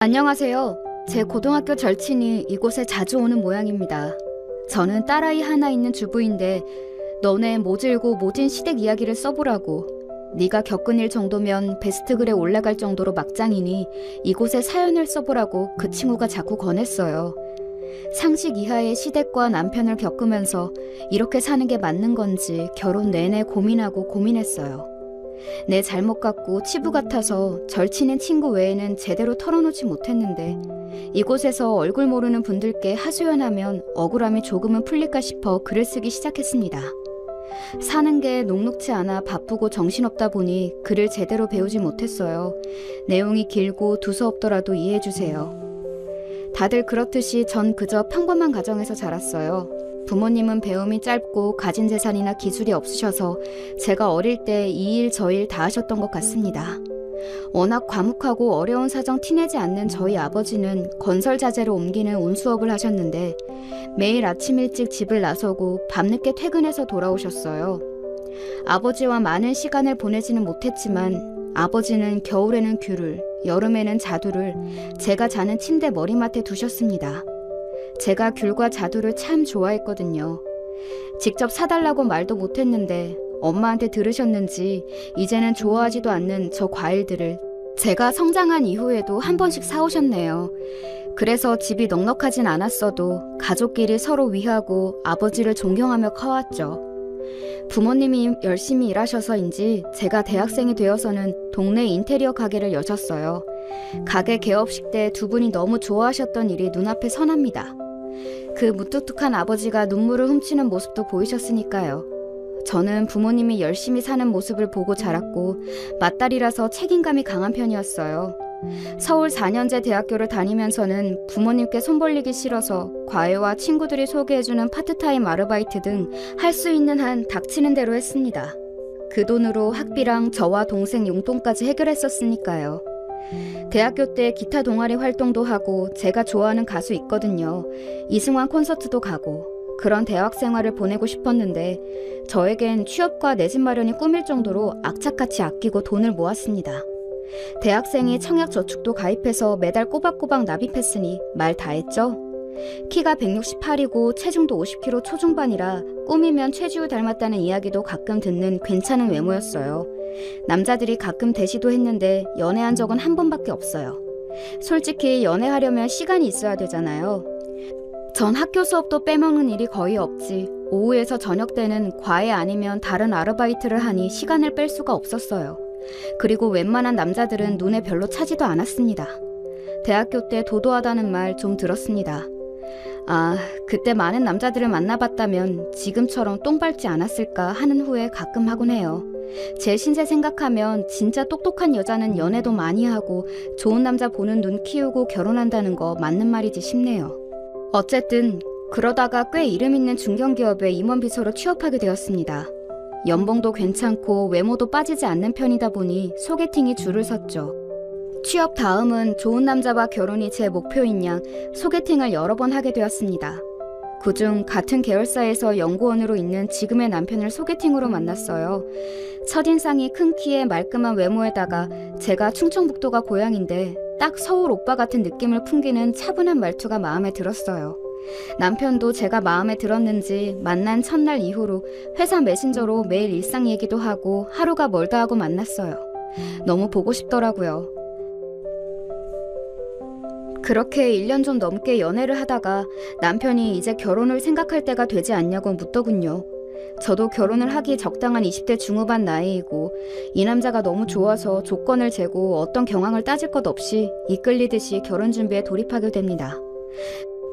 안녕하세요. 제 고등학교 절친이 이곳에 자주 오는 모양입니다. 저는 딸아이 하나 있는 주부인데 너네 모질고 모진 시댁 이야기를 써보라고. 네가 겪은 일 정도면 베스트글에 올라갈 정도로 막장이니 이곳에 사연을 써보라고 그 친구가 자꾸 권했어요. 상식 이하의 시댁과 남편을 겪으면서 이렇게 사는 게 맞는 건지 결혼 내내 고민하고 고민했어요. 내 잘못 같고 치부 같아서 절친인 친구 외에는 제대로 털어놓지 못했는데 이곳에서 얼굴 모르는 분들께 하소연하면 억울함이 조금은 풀릴까 싶어 글을 쓰기 시작했습니다. 사는 게 녹록지 않아 바쁘고 정신없다 보니 글을 제대로 배우지 못했어요. 내용이 길고 두서없더라도 이해해주세요. 다들 그렇듯이 전 그저 평범한 가정에서 자랐어요. 부모님은 배움이 짧고 가진 재산이나 기술이 없으셔서 제가 어릴 때 이 일 저 일 다 하셨던 것 같습니다. 워낙 과묵하고 어려운 사정 티내지 않는 저희 아버지는 건설 자재로 옮기는 운수업을 하셨는데 매일 아침 일찍 집을 나서고 밤늦게 퇴근해서 돌아오셨어요. 아버지와 많은 시간을 보내지는 못했지만 아버지는 겨울에는 귤을, 여름에는 자두를 제가 자는 침대 머리맡에 두셨습니다. 제가 귤과 자두를 참 좋아했거든요. 직접 사달라고 말도 못했는데 엄마한테 들으셨는지 이제는 좋아하지도 않는 저 과일들을 제가 성장한 이후에도 한 번씩 사오셨네요. 그래서 집이 넉넉하진 않았어도 가족끼리 서로 위하고 아버지를 존경하며 커왔죠. 부모님이 열심히 일하셔서인지 제가 대학생이 되어서는 동네 인테리어 가게를 여셨어요. 가게 개업식 때 두 분이 너무 좋아하셨던 일이 눈앞에 선합니다. 그 무뚝뚝한 아버지가 눈물을 훔치는 모습도 보이셨으니까요. 저는 부모님이 열심히 사는 모습을 보고 자랐고 맏딸이라서 책임감이 강한 편이었어요. 서울 4년제 대학교를 다니면서는 부모님께 손 벌리기 싫어서 과외와 친구들이 소개해주는 파트타임 아르바이트 등 할 수 있는 한 닥치는 대로 했습니다. 그 돈으로 학비랑 저와 동생 용돈까지 해결했었으니까요. 대학교 때 기타 동아리 활동도 하고 제가 좋아하는 가수 있거든요. 이승환 콘서트도 가고 그런 대학 생활을 보내고 싶었는데 저에겐 취업과 내 집 마련이 꿈일 정도로 악착같이 아끼고 돈을 모았습니다. 대학생이 청약저축도 가입해서 매달 꼬박꼬박 납입했으니 말 다 했죠. 키가 168이고 체중도 50kg 초중반이라 꾸미면 최지우 닮았다는 이야기도 가끔 듣는 괜찮은 외모였어요. 남자들이 가끔 대시도 했는데 연애한 적은 한 번밖에 없어요. 솔직히 연애하려면 시간이 있어야 되잖아요. 전 학교 수업도 빼먹는 일이 거의 없지 오후에서 저녁 때는 과외 아니면 다른 아르바이트를 하니 시간을 뺄 수가 없었어요. 그리고 웬만한 남자들은 눈에 별로 차지도 않았습니다. 대학교 때 도도하다는 말 좀 들었습니다. 그때 많은 남자들을 만나봤다면 지금처럼 똥 밟지 않았을까 하는 후회 가끔 하곤 해요. 제 신세 생각하면 진짜 똑똑한 여자는 연애도 많이 하고 좋은 남자 보는 눈 키우고 결혼한다는 거 맞는 말이지 싶네요. 어쨌든 그러다가 꽤 이름 있는 중견기업에 임원비서로 취업하게 되었습니다. 연봉도 괜찮고 외모도 빠지지 않는 편이다 보니 소개팅이 줄을 섰죠. 취업 다음은 좋은 남자와 결혼이 제 목표인 양 소개팅을 여러 번 하게 되었습니다. 그중 같은 계열사에서 연구원으로 있는 지금의 남편을 소개팅으로 만났어요. 첫인상이 큰 키에 말끔한 외모에다가 제가 충청북도가 고향인데 딱 서울 오빠 같은 느낌을 풍기는 차분한 말투가 마음에 들었어요. 남편도 제가 마음에 들었는지 만난 첫날 이후로 회사 메신저로 매일 일상 얘기도 하고 하루가 멀다 하고 만났어요. 너무 보고 싶더라고요. 그렇게 1년 좀 넘게 연애를 하다가 남편이 이제 결혼을 생각할 때가 되지 않냐고 묻더군요. 저도 결혼을 하기 적당한 20대 중후반 나이이고 이 남자가 너무 좋아서 조건을 재고 어떤 경황을 따질 것 없이 이끌리듯이 결혼 준비에 돌입하게 됩니다.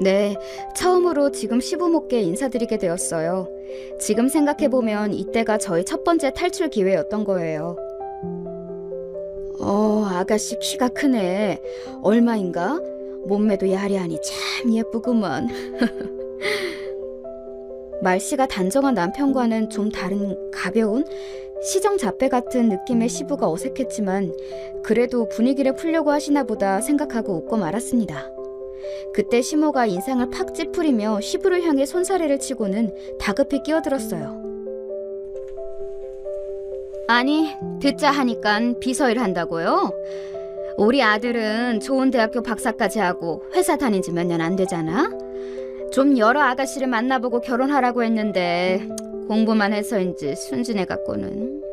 네, 처음으로 지금 시부모께 인사드리게 되었어요. 지금 생각해보면 이때가 저의 첫 번째 탈출 기회였던 거예요. 아가씨 키가 크네. 얼마인가? 몸매도 야리하니 참 예쁘구먼. 말씨가 단정한 남편과는 좀 다른 가벼운 시정잡배 같은 느낌의 시부가 어색했지만 그래도 분위기를 풀려고 하시나 보다 생각하고 웃고 말았습니다. 그때 시모가 인상을 팍 찌푸리며 시부를 향해 손사래를 치고는 다급히 끼어들었어요. 아니, 듣자 하니깐 비서일 한다고요? 우리 아들은 좋은 대학교 박사까지 하고 회사 다닌 지 몇 년 안 되잖아? 좀 여러 아가씨를 만나보고 결혼하라고 했는데 공부만 해서인지 순진해 갖고는.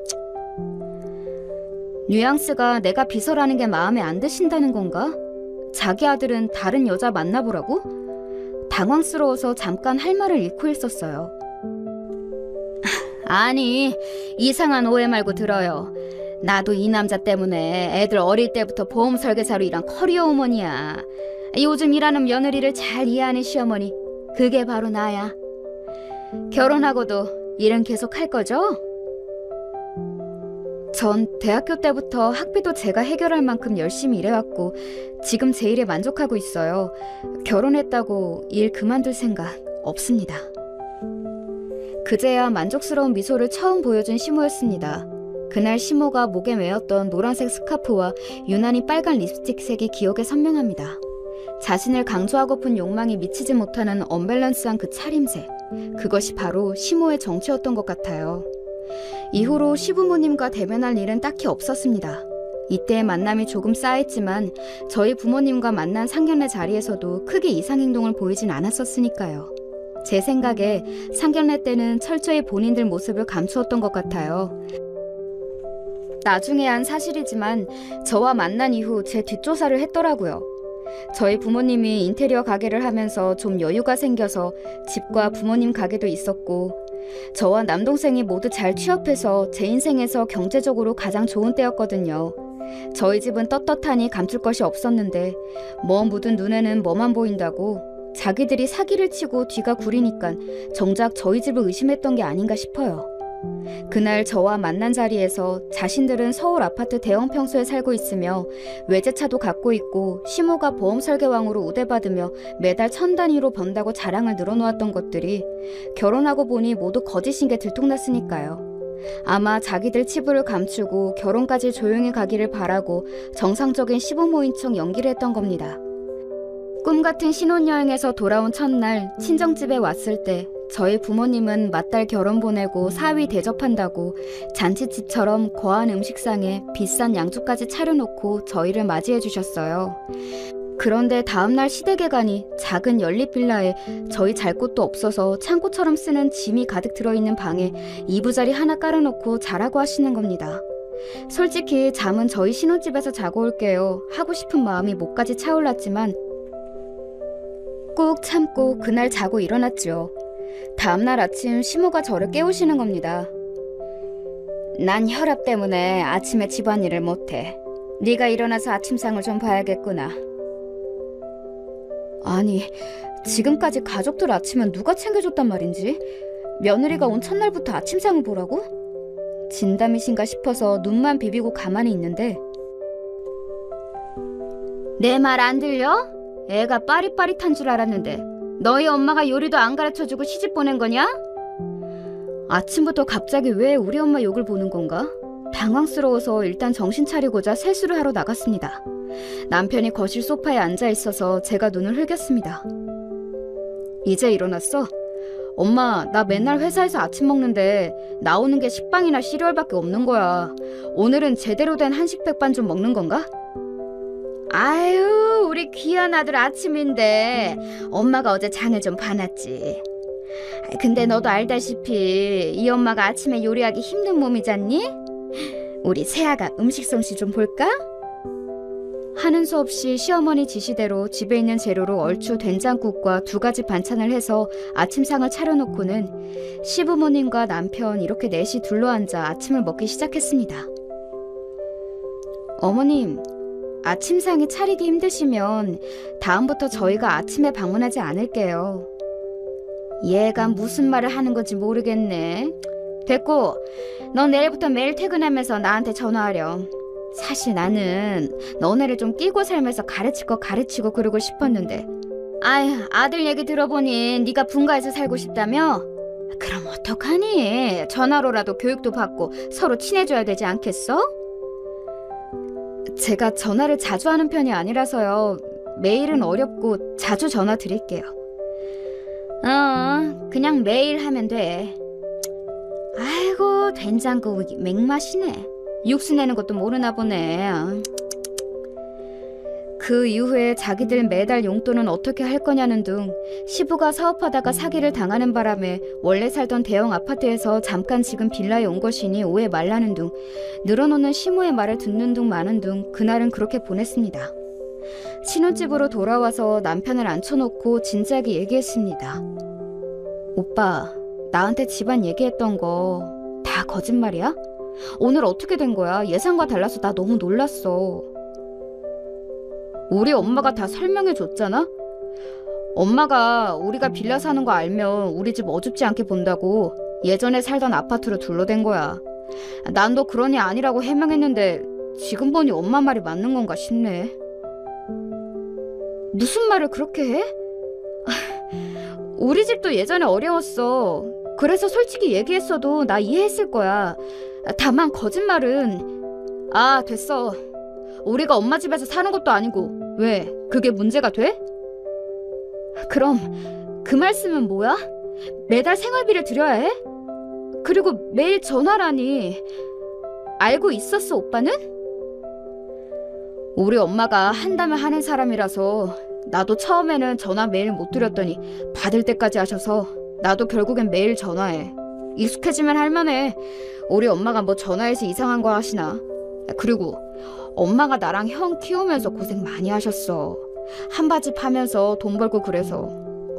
뉘앙스가 내가 비서라는 게 마음에 안 드신다는 건가? 자기 아들은 다른 여자 만나보라고? 당황스러워서 잠깐 할 말을 잃고 있었어요. 아니, 이상한 오해 말고 들어요. 나도 이 남자 때문에 애들 어릴 때부터 보험 설계사로 일한 커리어 우먼이야. 요즘 일하는 며느리를 잘 이해하는 시어머니, 그게 바로 나야. 결혼하고도 일은 계속 할 거죠? 전 대학교 때부터 학비도 제가 해결할 만큼 열심히 일해왔고 지금 제 일에 만족하고 있어요. 결혼했다고 일 그만둘 생각 없습니다. 그제야 만족스러운 미소를 처음 보여준 시모였습니다. 그날 시모가 목에 메었던 노란색 스카프와 유난히 빨간 립스틱색이 기억에 선명합니다. 자신을 강조하고픈 욕망이 미치지 못하는 언밸런스한 그 차림새, 그것이 바로 시모의 정체였던 것 같아요. 이후로 시부모님과 대면할 일은 딱히 없었습니다. 이때의 만남이 조금 쌓였지만 저희 부모님과 만난 상견례 자리에서도 크게 이상행동을 보이진 않았었으니까요. 제 생각에 상견례 때는 철저히 본인들 모습을 감추었던 것 같아요. 나중에 한 사실이지만 저와 만난 이후 제 뒷조사를 했더라고요. 저희 부모님이 인테리어 가게를 하면서 좀 여유가 생겨서 집과 부모님 가게도 있었고 저와 남동생이 모두 잘 취업해서 제 인생에서 경제적으로 가장 좋은 때였거든요. 저희 집은 떳떳하니 감출 것이 없었는데 뭐 묻은 눈에는 뭐만 보인다고 자기들이 사기를 치고 뒤가 구리니까 정작 저희 집을 의심했던 게 아닌가 싶어요. 그날 저와 만난 자리에서 자신들은 서울 아파트 대형 평수에 살고 있으며 외제차도 갖고 있고 시모가 보험 설계왕으로 우대받으며 매달 1,000단위로 번다고 자랑을 늘어놓았던 것들이 결혼하고 보니 모두 거짓인 게 들통났으니까요. 아마 자기들 치부를 감추고 결혼까지 조용히 가기를 바라고 정상적인 시부모인 척 연기를 했던 겁니다. 꿈같은 신혼여행에서 돌아온 첫날 친정집에 왔을 때 저희 부모님은 맏딸 결혼 보내고 사위 대접한다고 잔치집처럼 거한 음식상에 비싼 양주까지 차려놓고 저희를 맞이해 주셨어요. 그런데 다음날 시댁에 가니 작은 연립빌라에 저희 잘 곳도 없어서 창고처럼 쓰는 짐이 가득 들어있는 방에 이부자리 하나 깔아놓고 자라고 하시는 겁니다. 솔직히 잠은 저희 신혼집에서 자고 올게요 하고 싶은 마음이 목까지 차올랐지만 꾹 참고 그날 자고 일어났죠. 다음날 아침 시모가 저를 깨우시는 겁니다. 난 혈압 때문에 아침에 집안일을 못해. 네가 일어나서 아침상을 좀 봐야겠구나. 아니, 지금까지 가족들 아침은 누가 챙겨줬단 말인지? 며느리가 온 첫날부터 아침상을 보라고? 진담이신가 싶어서 눈만 비비고 가만히 있는데 내 말 안 들려? 애가 빠릿빠릿한 줄 알았는데 너희 엄마가 요리도 안 가르쳐주고 시집 보낸 거냐? 아침부터 갑자기 왜 우리 엄마 욕을 보는 건가? 당황스러워서 일단 정신 차리고자 세수를 하러 나갔습니다. 남편이 거실 소파에 앉아 있어서 제가 눈을 흘겼습니다. 이제 일어났어? 엄마, 나 맨날 회사에서 아침 먹는데 나오는 게 식빵이나 시리얼밖에 없는 거야. 오늘은 제대로 된 한식 백반 좀 먹는 건가? 아유, 우리 귀한 아들 아침인데 엄마가 어제 장을 좀 봐놨지. 근데 너도 알다시피 이 엄마가 아침에 요리하기 힘든 몸이잖니? 우리 새아가 음식 솜씨 좀 볼까? 하는 수 없이 시어머니 지시대로 집에 있는 재료로 얼추 된장국과 2가지 반찬을 해서 아침상을 차려놓고는 시부모님과 남편 이렇게 넷이 둘러앉아 아침을 먹기 시작했습니다. 어머님, 아침상이 차리기 힘드시면 다음부터 저희가 아침에 방문하지 않을게요. 얘가 무슨 말을 하는 건지 모르겠네. 됐고, 너 내일부터 매일 퇴근하면서 나한테 전화하렴. 사실 나는 너네를 좀 끼고 살면서 가르칠 거 가르치고 그러고 싶었는데 아휴, 아들 얘기 들어보니 네가 분가해서 살고 싶다며? 그럼 어떡하니? 전화로라도 교육도 받고 서로 친해져야 되지 않겠어? 제가 전화를 자주 하는 편이 아니라서요. 매일은 어렵고 자주 전화 드릴게요. 그냥 매일 하면 돼. 아이고, 된장국 맥맛이네. 육수 내는 것도 모르나 보네. 그 이후에 자기들 매달 용돈은 어떻게 할 거냐는 등 시부가 사업하다가 사기를 당하는 바람에 원래 살던 대형 아파트에서 잠깐 지금 빌라에 온 것이니 오해 말라는 등 늘어놓는 시모의 말을 듣는 둥 마는 둥 그날은 그렇게 보냈습니다. 신혼집으로 돌아와서 남편을 앉혀놓고 진지하게 얘기했습니다. 오빠, 나한테 집안 얘기했던 거 다 거짓말이야? 오늘 어떻게 된 거야? 예상과 달라서 나 너무 놀랐어. 우리 엄마가 다 설명해 줬잖아? 엄마가 우리가 빌라 사는 거 알면 우리 집 어줍지 않게 본다고 예전에 살던 아파트로 둘러댄 거야. 난 너 그런 애 아니라고 해명했는데 지금 보니 엄마 말이 맞는 건가 싶네. 무슨 말을 그렇게 해? 우리 집도 예전에 어려웠어. 그래서 솔직히 얘기했어도 나 이해했을 거야. 다만 거짓말은... 아, 됐어. 우리가 엄마 집에서 사는 것도 아니고 왜? 그게 문제가 돼? 그럼 그 말씀은 뭐야? 매달 생활비를 드려야 해? 그리고 매일 전화라니. 알고 있었어, 오빠는? 우리 엄마가 한다면 하는 사람이라서 나도 처음에는 전화 매일 못 드렸더니 받을 때까지 하셔서 나도 결국엔 매일 전화해. 익숙해지면 할만해. 우리 엄마가 뭐 전화해서 이상한 거 하시나. 그리고 엄마가 나랑 형 키우면서 고생 많이 하셨어. 한바지 파면서 돈 벌고 그래서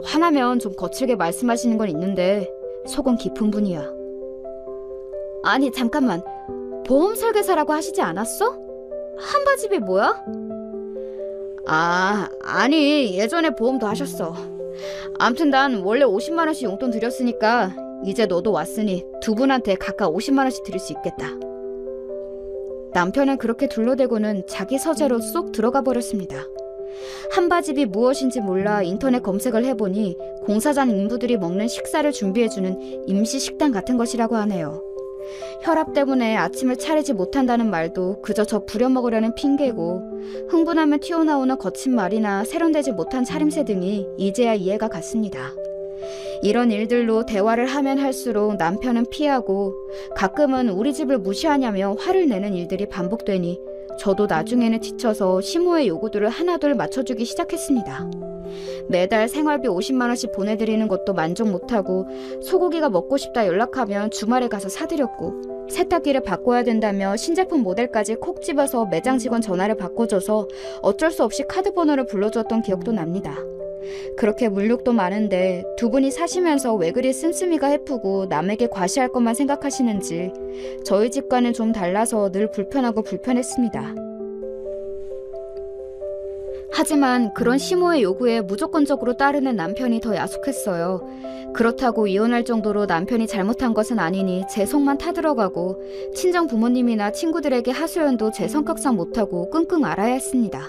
화나면 좀 거칠게 말씀하시는 건 있는데 속은 깊은 분이야. 아니 잠깐만, 보험 설계사라고 하시지 않았어? 한바집이 뭐야? 아니 예전에 보험도 하셨어. 암튼 난 원래 50만 원씩 용돈 드렸으니까 이제 너도 왔으니 두 분한테 각각 50만 원씩 드릴 수 있겠다. 남편은 그렇게 둘러대고는 자기 서재로 쏙 들어가 버렸습니다. 한바집이 무엇인지 몰라 인터넷 검색을 해보니 공사장 인부들이 먹는 식사를 준비해주는 임시 식당 같은 것이라고 하네요. 혈압 때문에 아침을 차리지 못한다는 말도 그저 저 부려먹으려는 핑계고, 흥분하면 튀어나오는 거친 말이나 세련되지 못한 차림새 등이 이제야 이해가 갔습니다. 이런 일들로 대화를 하면 할수록 남편은 피하고 가끔은 우리 집을 무시하냐며 화를 내는 일들이 반복되니 저도 나중에는 지쳐서 시모의 요구들을 하나둘 맞춰주기 시작했습니다. 매달 생활비 50만 원씩 보내드리는 것도 만족 못하고 소고기가 먹고 싶다 연락하면 주말에 가서 사드렸고, 세탁기를 바꿔야 된다며 신제품 모델까지 콕 집어서 매장 직원 전화를 바꿔줘서 어쩔 수 없이 카드 번호를 불러줬던 기억도 납니다. 그렇게 물욕도 많은데 두 분이 사시면서 왜 그리 씀씀이가 해프고 남에게 과시할 것만 생각하시는지 저희 집과는 좀 달라서 늘 불편하고 불편했습니다. 하지만 그런 시모의 요구에 무조건적으로 따르는 남편이 더 야속했어요. 그렇다고 이혼할 정도로 남편이 잘못한 것은 아니니 제 속만 타들어가고 친정 부모님이나 친구들에게 하소연도 제 성격상 못하고 끙끙 앓아야 했습니다.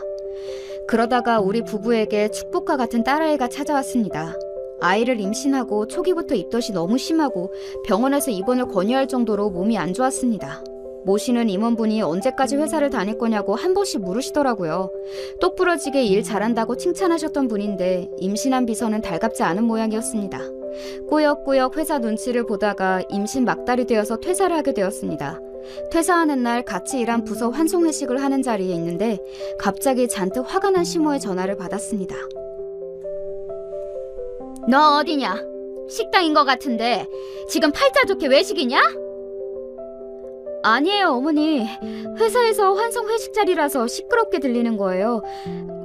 그러다가 우리 부부에게 축복과 같은 딸아이가 찾아왔습니다. 아이를 임신하고 초기부터 입덧이 너무 심하고 병원에서 입원을 권유할 정도로 몸이 안 좋았습니다. 모시는 임원분이 언제까지 회사를 다닐 거냐고 한 번씩 물으시더라고요. 똑부러지게 일 잘한다고 칭찬하셨던 분인데 임신한 비서는 달갑지 않은 모양이었습니다. 꾸역꾸역 회사 눈치를 보다가 임신 막달이 되어서 퇴사를 하게 되었습니다. 퇴사하는 날 같이 일한 부서 환송회식을 하는 자리에 있는데 갑자기 잔뜩 화가 난 시모의 전화를 받았습니다. 너 어디냐? 식당인 것 같은데 지금 팔자 좋게 외식이냐? 아니에요, 어머니. 회사에서 환송회식 자리라서 시끄럽게 들리는 거예요.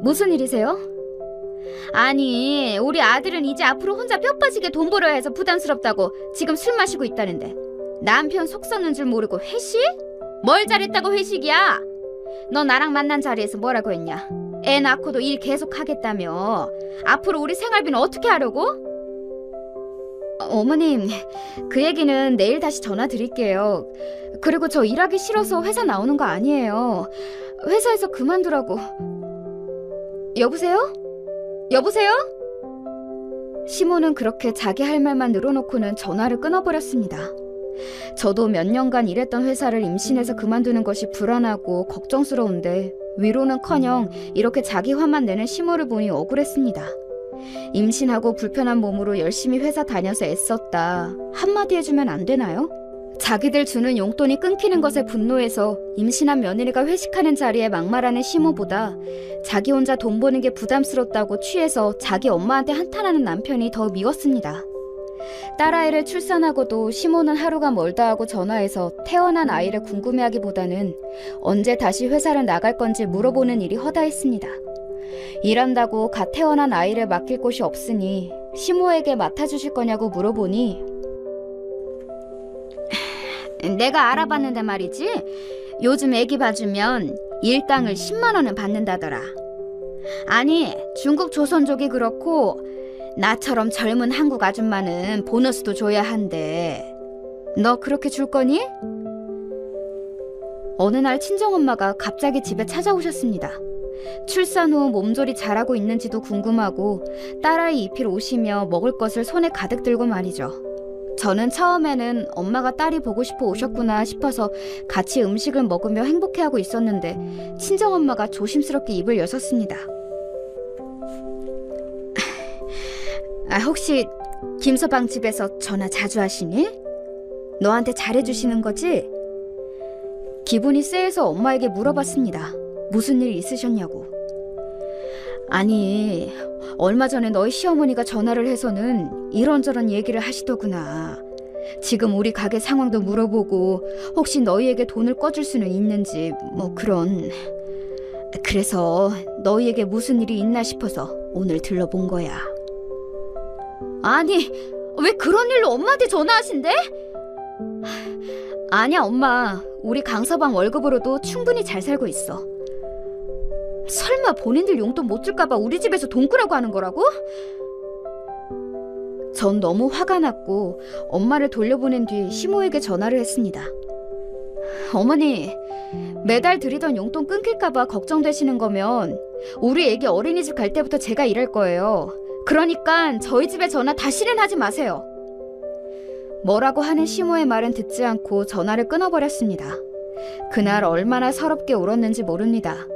무슨 일이세요? 아니, 우리 아들은 이제 앞으로 혼자 뼈 빠지게 돈 벌어야 해서 부담스럽다고 지금 술 마시고 있다는데 남편 속 썩는 줄 모르고 회식? 뭘 잘했다고 회식이야? 너 나랑 만난 자리에서 뭐라고 했냐? 애 낳고도 일 계속 하겠다며. 앞으로 우리 생활비는 어떻게 하려고? 어머님, 그 얘기는 내일 다시 전화 드릴게요. 그리고 저 일하기 싫어서 회사 나오는 거 아니에요. 회사에서 그만두라고. 여보세요? 여보세요? 시모는 그렇게 자기 할 말만 늘어놓고는 전화를 끊어버렸습니다. 저도 몇 년간 일했던 회사를 임신해서 그만두는 것이 불안하고 걱정스러운데 위로는커녕 이렇게 자기 화만 내는 시모를 보니 억울했습니다. 임신하고 불편한 몸으로 열심히 회사 다녀서 애썼다 한마디 해주면 안 되나요? 자기들 주는 용돈이 끊기는 것에 분노해서 임신한 며느리가 회식하는 자리에 막말하는 시모보다 자기 혼자 돈 버는 게 부담스럽다고 취해서 자기 엄마한테 한탄하는 남편이 더 미웠습니다. 딸아이를 출산하고도 시모는 하루가 멀다 하고 전화해서 태어난 아이를 궁금해하기보다는 언제 다시 회사를 나갈 건지 물어보는 일이 허다했습니다. 일한다고 갓 태어난 아이를 맡길 곳이 없으니 시모에게 맡아주실 거냐고 물어보니 내가 알아봤는데 말이지, 요즘 애기 봐주면 일당을 10만 원은 받는다더라. 아니, 중국 조선족이 그렇고 나처럼 젊은 한국 아줌마는 보너스도 줘야 한대. 너 그렇게 줄 거니? 어느 날 친정엄마가 갑자기 집에 찾아오셨습니다. 출산 후 몸조리 잘하고 있는지도 궁금하고 딸아이 입힐 옷이며 먹을 것을 손에 가득 들고 말이죠. 저는 처음에는 엄마가 딸이 보고 싶어 오셨구나 싶어서 같이 음식을 먹으며 행복해하고 있었는데 친정엄마가 조심스럽게 입을 여셨습니다. 혹시 김서방 집에서 전화 자주 하시니? 너한테 잘해주시는 거지? 기분이 쎄해서 엄마에게 물어봤습니다. 무슨 일 있으셨냐고. 아니, 얼마 전에 너희 시어머니가 전화를 해서는 이런저런 얘기를 하시더구나. 지금 우리 가게 상황도 물어보고 혹시 너희에게 돈을 꿔줄 수는 있는지 뭐 그런. 그래서 너희에게 무슨 일이 있나 싶어서 오늘 들러본 거야. 아니, 왜 그런 일로 엄마한테 전화하신대? 아니야, 엄마. 우리 강서방 월급으로도 충분히 잘 살고 있어. 설마 본인들 용돈 못 줄까봐 우리 집에서 돈 꾸라고 하는 거라고? 전 너무 화가 났고 엄마를 돌려보낸 뒤 시모에게 전화를 했습니다. 어머니, 매달 드리던 용돈 끊길까봐 걱정되시는 거면 우리 애기 어린이집 갈 때부터 제가 일할 거예요. 그러니까 저희 집에 전화 다시는 하지 마세요. 뭐라고 하는 시모의 말은 듣지 않고 전화를 끊어버렸습니다. 그날 얼마나 서럽게 울었는지 모릅니다.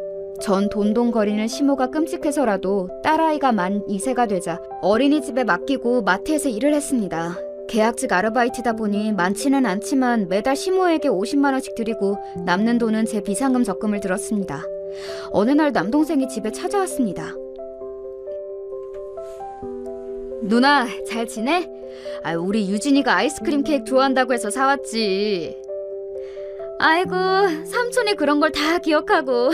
전 돈돈거리는 시모가 끔찍해서라도 딸아이가 만 2세가 되자 어린이집에 맡기고 마트에서 일을 했습니다. 계약직 아르바이트다 보니 많지는 않지만 매달 시모에게 50만 원씩 드리고 남는 돈은 제 비상금 적금을 들었습니다. 어느 날 남동생이 집에 찾아왔습니다. 누나, 잘 지내? 우리 유진이가 아이스크림 케이크 좋아한다고 해서 사왔지. 아이고, 삼촌이 그런 걸 다 기억하고.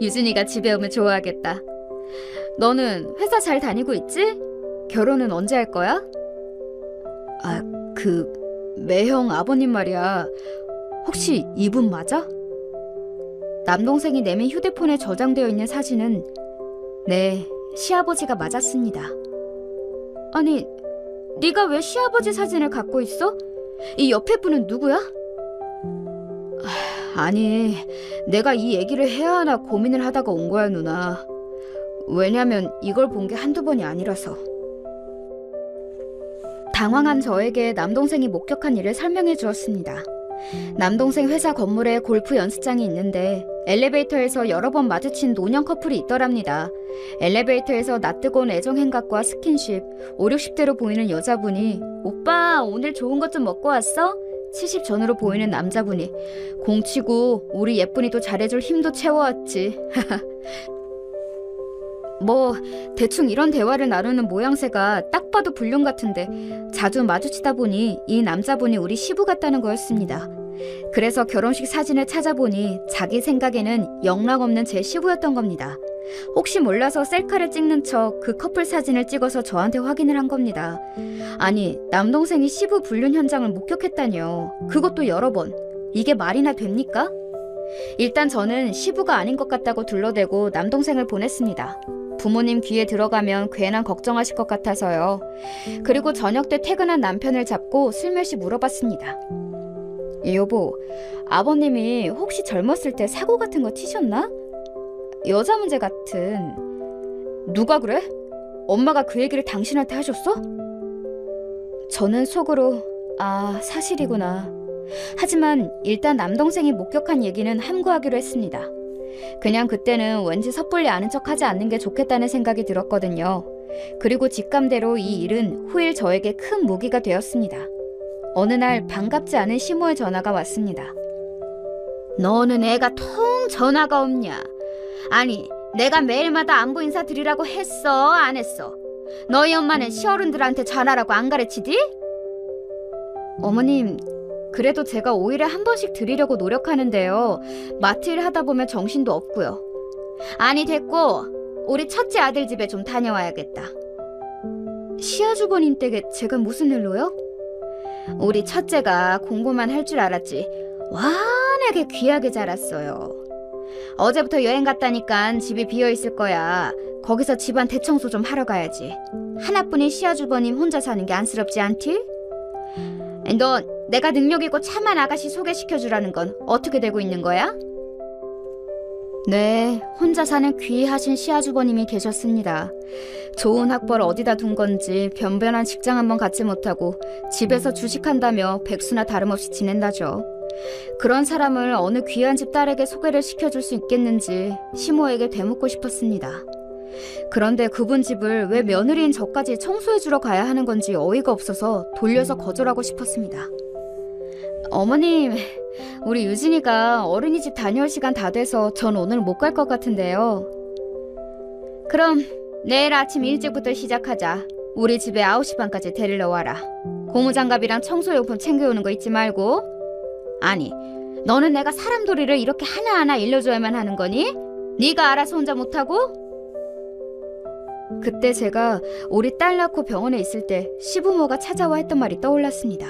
유진이가 집에 오면 좋아하겠다. 너는 회사 잘 다니고 있지? 결혼은 언제 할 거야? 매형 아버님 말이야. 혹시 이분 맞아? 남동생이 내민 휴대폰에 저장되어 있는 사진은 네, 시아버지가 맞았습니다. 아니, 네가 왜 시아버지 사진을 갖고 있어? 이 옆에 분은 누구야? 아니, 내가 이 얘기를 해야 하나 고민을 하다가 온 거야, 누나. 왜냐면 이걸 본 게 한두 번이 아니라서. 당황한 저에게 남동생이 목격한 일을 설명해 주었습니다. 남동생 회사 건물에 골프 연습장이 있는데 엘리베이터에서 여러 번 마주친 노년 커플이 있더랍니다. 엘리베이터에서 낯뜨거운 애정 행각과 스킨십, 5, 60대로 보이는 여자분이 오빠 오늘 좋은 것 좀 먹고 왔어? 70 전후로 보이는 남자분이 공치고 우리 예쁜이도 잘해줄 힘도 채워왔지. 뭐 대충 이런 대화를 나누는 모양새가 딱 봐도 불륜 같은데 자주 마주치다 보니 이 남자분이 우리 시부 같다는 거였습니다. 그래서 결혼식 사진을 찾아보니 자기 생각에는 영락없는 제 시부였던 겁니다. 혹시 몰라서 셀카를 찍는 척 그 커플 사진을 찍어서 저한테 확인을 한 겁니다. 아니, 남동생이 시부 불륜 현장을 목격했다니요. 그것도 여러 번. 이게 말이나 됩니까? 일단 저는 시부가 아닌 것 같다고 둘러대고 남동생을 보냈습니다. 부모님 귀에 들어가면 괜한 걱정하실 것 같아서요. 그리고 저녁 때 퇴근한 남편을 잡고 슬며시 물어봤습니다. 여보, 아버님이 혹시 젊었을 때 사고 같은 거 치셨나? 여자 문제 같은. 누가 그래? 엄마가 그 얘기를 당신한테 하셨어? 저는 속으로 사실이구나. 하지만 일단 남동생이 목격한 얘기는 함구하기로 했습니다. 그냥 그때는 왠지 섣불리 아는 척하지 않는 게 좋겠다는 생각이 들었거든요. 그리고 직감대로 이 일은 후일 저에게 큰 무기가 되었습니다. 어느 날 반갑지 않은 시모의 전화가 왔습니다. 너는 애가 통 전화가 없냐? 아니, 내가 매일마다 안부 인사 드리라고 했어, 안 했어? 너희 엄마는 시어른들한테 전화라고 안 가르치디? 어머님, 그래도 제가 5일에 한 번씩 드리려고 노력하는데요. 마트 일 하다 보면 정신도 없고요. 아니, 됐고 우리 첫째 아들 집에 좀 다녀와야겠다. 시아주버님 댁에 제가 무슨 일로요? 우리 첫째가 공부만 할 줄 알았지 워낙에 귀하게 자랐어요. 어제부터 여행 갔다니까 집이 비어있을 거야. 거기서 집안 대청소 좀 하러 가야지. 하나뿐인 시아주버님 혼자 사는 게 안쓰럽지 않디? 너 내가 능력 있고 참한 아가씨 소개시켜주라는 건 어떻게 되고 있는 거야? 네, 혼자 사는 귀하신 시아주버님이 계셨습니다. 좋은 학벌 어디다 둔 건지 변변한 직장 한번 갖지 못하고 집에서 주식한다며 백수나 다름없이 지낸다죠. 그런 사람을 어느 귀한 집 딸에게 소개를 시켜줄 수 있겠는지 시모에게 되묻고 싶었습니다. 그런데 그분 집을 왜 며느리인 저까지 청소해주러 가야 하는 건지 어이가 없어서 돌려서 거절하고 싶었습니다. 어머님, 우리 유진이가 어린이집 다녀올 시간 다 돼서 전 오늘 못 갈 것 같은데요. 그럼 내일 아침 일찍부터 시작하자. 우리 집에 9시 반까지 데리러 와라. 고무장갑이랑 청소용품 챙겨오는 거 잊지 말고. 아니, 너는 내가 사람돌이를 이렇게 하나하나 일러줘야만 하는 거니? 네가 알아서 혼자 못하고? 그때 제가 우리 딸 낳고 병원에 있을 때 시부모가 찾아와 했던 말이 떠올랐습니다.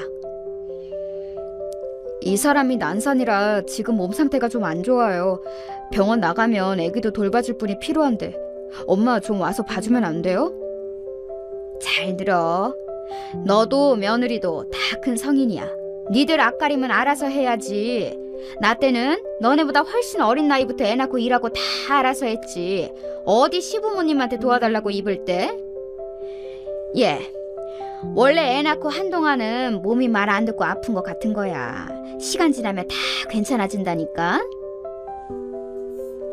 이 사람이 난산이라 지금 몸 상태가 좀 안 좋아요. 병원 나가면 애기도 돌봐줄 분이 필요한데 엄마 좀 와서 봐주면 안 돼요? 잘 들어. 너도 며느리도 다 큰 성인이야. 니들 앞가림은 알아서 해야지. 나 때는 너네보다 훨씬 어린 나이부터 애 낳고 일하고 다 알아서 했지. 어디 시부모님한테 도와달라고 입을 때? 예, 원래 애 낳고 한동안은 몸이 말 안 듣고 아픈 것 같은 거야. 시간 지나면 다 괜찮아진다니까.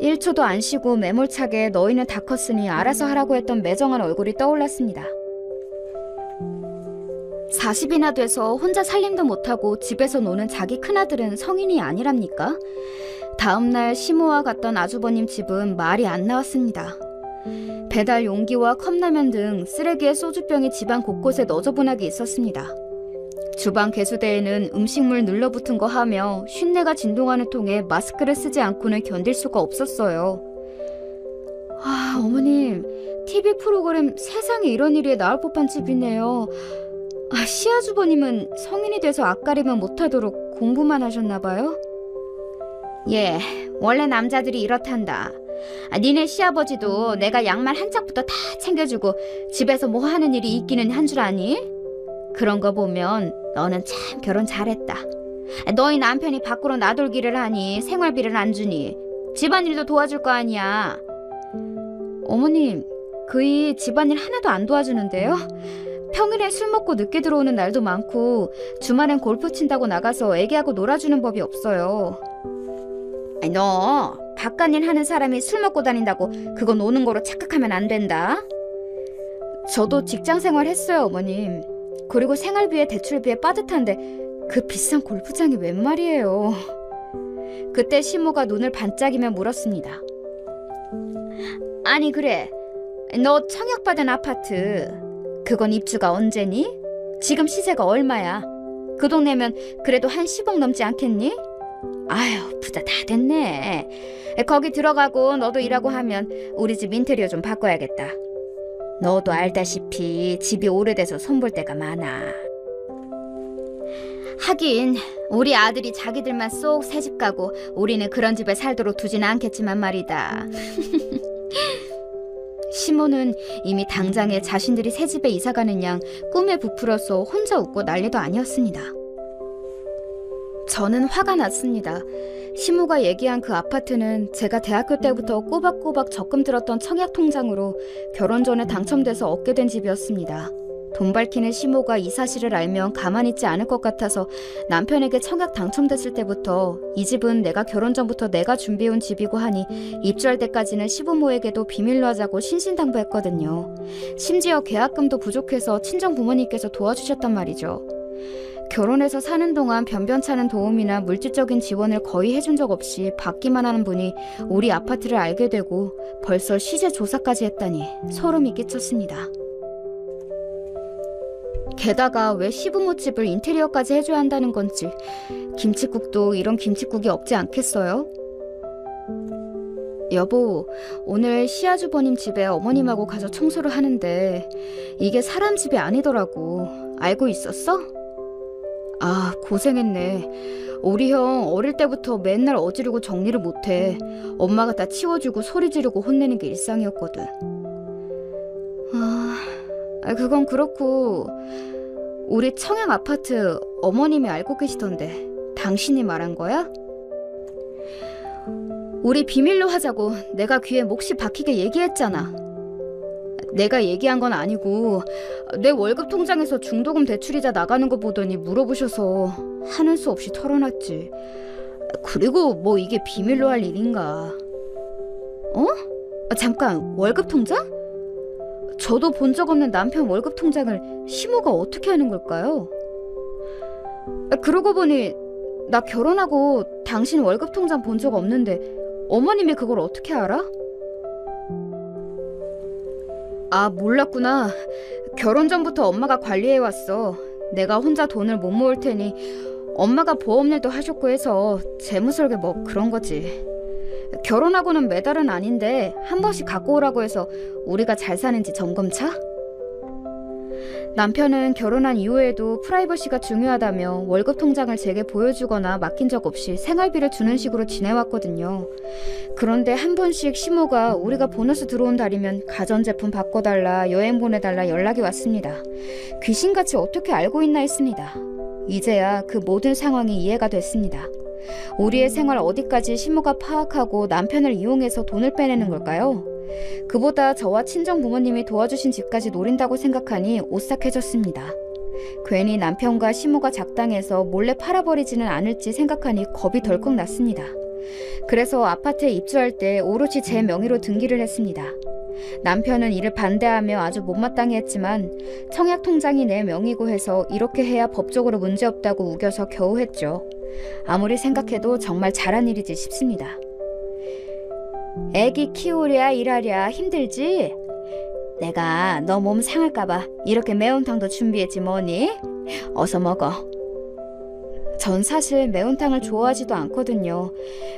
1초도 안 쉬고 매몰차게 너희는 다 컸으니 알아서 하라고 했던 매정한 얼굴이 떠올랐습니다. 40이나 돼서 혼자 살림도 못하고 집에서 노는 자기 큰아들은 성인이 아니랍니까? 다음날 시모와 갔던 아주버님 집은 말이 안 나왔습니다. 배달 용기와 컵라면 등 쓰레기에 소주병이 집안 곳곳에 너저분하게 있었습니다. 주방 개수대에는 음식물 눌러붙은 거 하며 쉰내가 진동하는 통에 마스크를 쓰지 않고는 견딜 수가 없었어요. 아, 어머님, TV 프로그램 세상에 이런 일이 나올 법한 집이네요. 아, 시아주버님은 성인이 돼서 앞가림은 못하도록 공부만 하셨나봐요? 예, 원래 남자들이 이렇단다. 니네 시아버지도 내가 양말 한 짝부터 다 챙겨주고 집에서 뭐 하는 일이 있기는 한 줄 아니? 그런 거 보면 너는 참 결혼 잘했다. 너희 남편이 밖으로 나돌기를 하니 생활비를 안 주니 집안일도 도와줄 거 아니야. 어머님, 그이 집안일 하나도 안 도와주는데요? 평일엔 술 먹고 늦게 들어오는 날도 많고 주말엔 골프 친다고 나가서 애기하고 놀아주는 법이 없어요. 아니, 너 바깥일 하는 사람이 술 먹고 다닌다고 그거 노는 거로 착각하면 안 된다. 저도 직장생활 했어요, 어머님. 그리고 생활비에 대출비에 빠듯한데 그 비싼 골프장이 웬 말이에요. 그때 시모가 눈을 반짝이며 물었습니다. 아니 그래, 너 청약받은 아파트 그건 입주가 언제니? 지금 시세가 얼마야? 그 동네면 그래도 한 10억 넘지 않겠니? 아유, 부자 다 됐네. 거기 들어가고 너도 일하고 하면 우리 집 인테리어 좀 바꿔야겠다. 너도 알다시피 집이 오래돼서 손볼 데가 많아. 하긴 우리 아들이 자기들만 쏙 새집 가고 우리는 그런 집에 살도록 두지는 않겠지만 말이다. 시모는 이미 당장에 자신들이 새 집에 이사가는 양 꿈에 부풀어서 혼자 웃고 난리도 아니었습니다. 저는 화가 났습니다. 시모가 얘기한 그 아파트는 제가 대학교 때부터 꼬박꼬박 적금 들었던 청약 통장으로 결혼 전에 당첨돼서 얻게 된 집이었습니다. 돈 밝히는 시모가 이 사실을 알면 가만히 있지 않을 것 같아서 남편에게 청약 당첨됐을 때부터 이 집은 내가 결혼 전부터 내가 준비해온 집이고 하니 입주할 때까지는 시부모에게도 비밀로 하자고 신신당부했거든요. 심지어 계약금도 부족해서 친정 부모님께서 도와주셨단 말이죠. 결혼해서 사는 동안 변변찮은 도움이나 물질적인 지원을 거의 해준 적 없이 받기만 하는 분이 우리 아파트를 알게 되고 벌써 시세 조사까지 했다니 소름이 끼쳤습니다. 게다가 왜 시부모 집을 인테리어까지 해줘야 한다는 건지 김칫국도 이런 김칫국이 없지 않겠어요? 여보, 오늘 시아주버님 집에 어머님하고 가서 청소를 하는데 이게 사람 집이 아니더라고. 알고 있었어? 아, 고생했네. 우리 형 어릴 때부터 맨날 어지르고 정리를 못해. 엄마가 다 치워주고 소리 지르고 혼내는 게 일상이었거든. 그건 그렇고 우리 청양 아파트 어머님이 알고 계시던데 당신이 말한 거야? 우리 비밀로 하자고 내가 귀에 몫이 박히게 얘기했잖아. 내가 얘기한 건 아니고 내 월급 통장에서 중도금 대출이자 나가는 거 보더니 물어보셔서 하는 수 없이 털어놨지. 그리고 뭐 이게 비밀로 할 일인가. 잠깐, 월급 통장? 저도 본 적 없는 남편 월급 통장을 시모가 어떻게 하는 걸까요? 그러고 보니 나 결혼하고 당신 월급 통장 본 적 없는데 어머님이 그걸 어떻게 알아? 아, 몰랐구나. 결혼 전부터 엄마가 관리해왔어. 내가 혼자 돈을 못 모을 테니 엄마가 보험일도 하셨고 해서 재무설계 뭐 그런 거지. 결혼하고는 매달은 아닌데 한 번씩 갖고 오라고 해서 우리가 잘 사는지 점검차? 남편은 결혼한 이후에도 프라이버시가 중요하다며 월급 통장을 제게 보여주거나 맡긴 적 없이 생활비를 주는 식으로 지내왔거든요. 그런데 한 번씩 시모가 우리가 보너스 들어온 달이면 가전제품 바꿔달라, 여행 보내달라 연락이 왔습니다. 귀신같이 어떻게 알고 있나 했습니다. 이제야 그 모든 상황이 이해가 됐습니다. 우리의 생활 어디까지 시모가 파악하고 남편을 이용해서 돈을 빼내는 걸까요? 그보다 저와 친정 부모님이 도와주신 집까지 노린다고 생각하니 오싹해졌습니다. 괜히 남편과 시모가 작당해서 몰래 팔아버리지는 않을지 생각하니 겁이 덜컥 났습니다. 그래서 아파트에 입주할 때 오롯이 제 명의로 등기를 했습니다. 남편은 이를 반대하며 아주 못마땅해 했지만 청약 통장이 내 명의고 해서 이렇게 해야 법적으로 문제없다고 우겨서 겨우 했죠. 아무리 생각해도 정말 잘한 일이지 싶습니다. 애기 키우랴 일하랴 힘들지? 내가 너 몸 상할까봐 이렇게 매운탕도 준비했지 뭐니? 어서 먹어. 전 사실 매운탕을 좋아하지도 않거든요.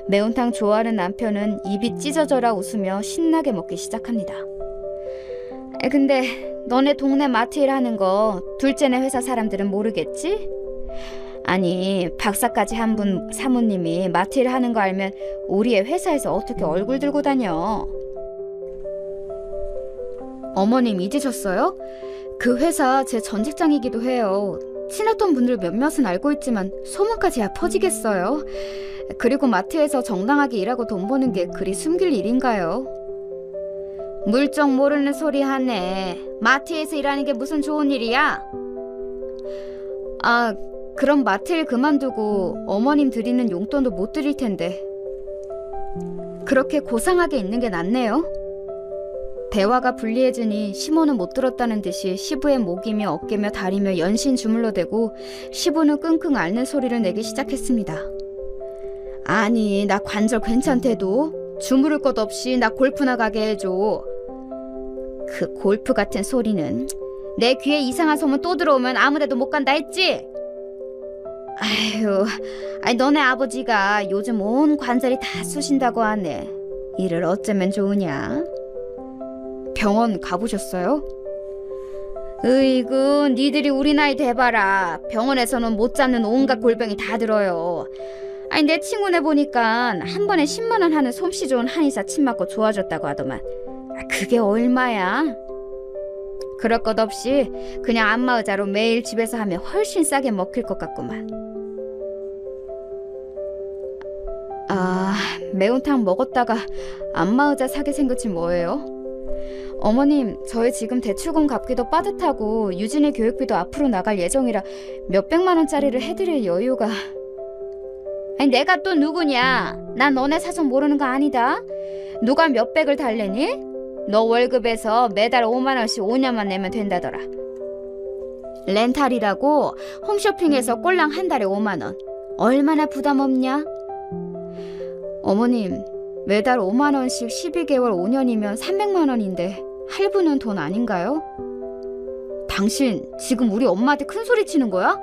매운탕 좋아하는 남편은 입이 찢어져라 웃으며 신나게 먹기 시작합니다. 근데 너네 동네 마트 일하는 거 둘째네 회사 사람들은 모르겠지? 아니, 박사까지 한 분 사모님이 마트 일 하는 거 알면 우리의 회사에서 어떻게 얼굴 들고 다녀? 어머님 잊으셨어요? 그 회사 제 전 직장이기도 해요. 친했던 분들 몇몇은 알고 있지만 소문까지야 퍼지겠어요? 그리고 마트에서 정당하게 일하고 돈 버는 게 그리 숨길 일인가요? 물정 모르는 소리 하네. 마트에서 일하는 게 무슨 좋은 일이야? 아, 그럼 마트 일 그만두고 어머님 드리는 용돈도 못 드릴 텐데. 그렇게 고상하게 있는 게 낫네요. 대화가 불리해지니 시모는 못 들었다는 듯이 시부의 목이며 어깨며 다리며 연신 주물러대고 시부는 끙끙 앓는 소리를 내기 시작했습니다. 아니, 나 관절 괜찮대도 주무를 것 없이 나 골프나 가게 해줘. 그 골프 같은 소리는. 내 귀에 이상한 소문 또 들어오면 아무데도 못 간다 했지? 아휴, 너네 아버지가 요즘 온 관절이 다 쑤신다고 하네. 이를 어쩌면 좋으냐? 병원 가보셨어요? 으이구, 니들이 우리 나이 돼봐라. 병원에서는 못 잡는 온갖 골병이 다 들어요. 내 친구네 보니까 한 번에 10만 원 하는 솜씨 좋은 한의사 침 맞고 좋아졌다고 하더만. 그게 얼마야? 그럴 것 없이 그냥 안마의자로 매일 집에서 하면 훨씬 싸게 먹힐 것 같구만. 아, 매운탕 먹었다가 안마의자 사게 생겼지 뭐예요? 어머님, 저희 지금 대출금 갚기도 빠듯하고 유진이 교육비도 앞으로 나갈 예정이라 몇백만 원짜리를 해드릴 여유가. 내가 또 누구냐? 난 너네 사정 모르는 거 아니다. 누가 몇백을 달래니? 너 월급에서 매달 5만 원씩 5년만 내면 된다더라. 렌탈이라고 홈쇼핑에서 꼴랑 한 달에 5만 원. 얼마나 부담 없냐? 어머님, 매달 5만 원씩 12개월 5년이면 300만 원인데 할부는 돈 아닌가요? 당신 지금 우리 엄마한테 큰 소리 치는 거야?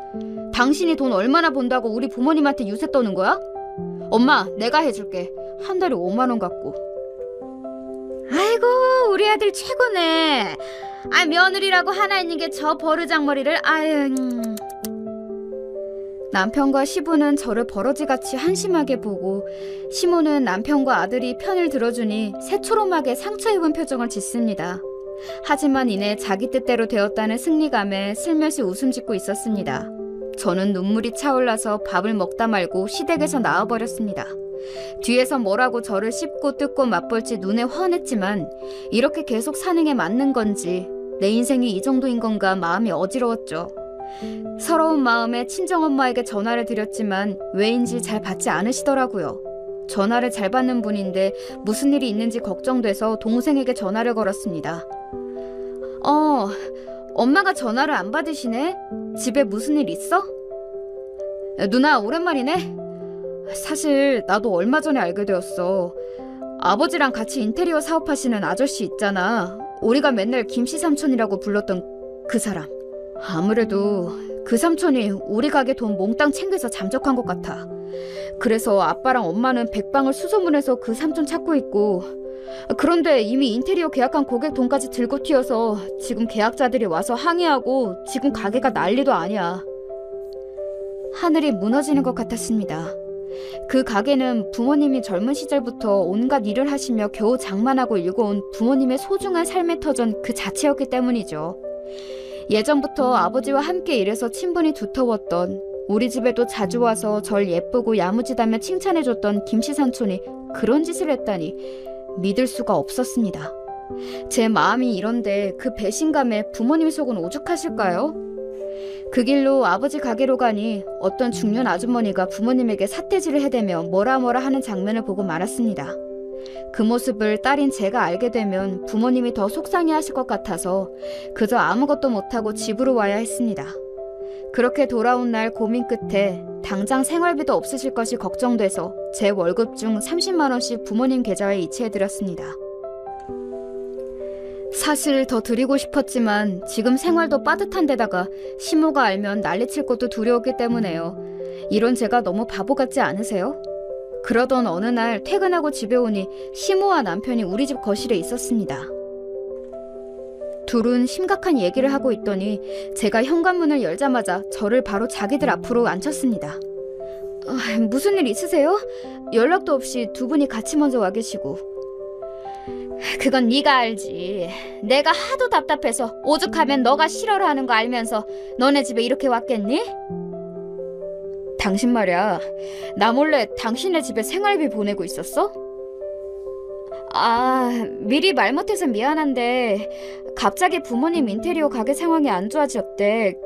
당신이 돈 얼마나 번다고 우리 부모님한테 유세 떠는 거야? 엄마, 내가 해줄게. 한 달에 5만 원 갖고. 아이고, 우리 아들 최고네. 며느리라고 하나 있는 게 저 버르장머리를. 남편과 시부는 저를 버러지같이 한심하게 보고, 시모는 남편과 아들이 편을 들어주니 새초롬하게 상처 입은 표정을 짓습니다. 하지만 이내 자기 뜻대로 되었다는 승리감에 슬며시 웃음 짓고 있었습니다. 저는 눈물이 차올라서 밥을 먹다 말고 시댁에서 나와버렸습니다. 뒤에서 뭐라고 저를 씹고 뜯고 맛볼지 눈에 훤했지만 이렇게 계속 사는 게 맞는 건지, 내 인생이 이 정도인 건가 마음이 어지러웠죠. 서러운 마음에 친정엄마에게 전화를 드렸지만 왜인지 잘 받지 않으시더라고요. 전화를 잘 받는 분인데 무슨 일이 있는지 걱정돼서 동생에게 전화를 걸었습니다. 엄마가 전화를 안 받으시네? 집에 무슨 일 있어? 누나, 오랜만이네? 사실 나도 얼마 전에 알게 되었어. 아버지랑 같이 인테리어 사업하시는 아저씨 있잖아. 우리가 맨날 김씨 삼촌이라고 불렀던 그 사람. 아무래도 그 삼촌이 우리 가게 돈 몽땅 챙겨서 잠적한 것 같아. 그래서 아빠랑 엄마는 백방을 수소문해서 그 삼촌 찾고 있고, 그런데 이미 인테리어 계약한 고객 돈까지 들고 튀어서 지금 계약자들이 와서 항의하고 지금 가게가 난리도 아니야. 하늘이 무너지는 것 같았습니다. 그 가게는 부모님이 젊은 시절부터 온갖 일을 하시며 겨우 장만하고 일궈온 부모님의 소중한 삶의 터전 그 자체였기 때문이죠. 예전부터 아버지와 함께 일해서 친분이 두터웠던, 우리 집에도 자주 와서 절 예쁘고 야무지다며 칭찬해줬던 김씨 삼촌이 그런 짓을 했다니 믿을 수가 없었습니다. 제 마음이 이런데 그 배신감에 부모님 속은 오죽하실까요? 그 길로 아버지 가게로 가니 어떤 중년 아주머니가 부모님에게 삿대질을 해대며 뭐라 하는 장면을 보고 말았습니다. 그 모습을 딸인 제가 알게 되면 부모님이 더 속상해하실 것 같아서 그저 아무것도 못하고 집으로 와야 했습니다. 그렇게 돌아온 날 고민 끝에 당장 생활비도 없으실 것이 걱정돼서 제 월급 중 30만 원씩 부모님 계좌에 이체해드렸습니다. 사실 더 드리고 싶었지만 지금 생활도 빠듯한 데다가 시모가 알면 난리칠 것도 두려웠기 때문에요. 이런 제가 너무 바보 같지 않으세요? 그러던 어느 날 퇴근하고 집에 오니 시모와 남편이 우리 집 거실에 있었습니다. 둘은 심각한 얘기를 하고 있더니 제가 현관문을 열자마자 저를 바로 자기들 앞으로 앉혔습니다. 무슨 일 있으세요? 연락도 없이 두 분이 같이 먼저 와 계시고. 그건 네가 알지. 내가 하도 답답해서 오죽하면 너가 싫어라 하는 거 알면서 너네 집에 이렇게 왔겠니? 당신 말이야, 나 몰래 당신네 집에 생활비 보내고 있었어? 미리 말 못해서 미안한데 갑자기 부모님 인테리어 가게 상황이 안 좋아졌대.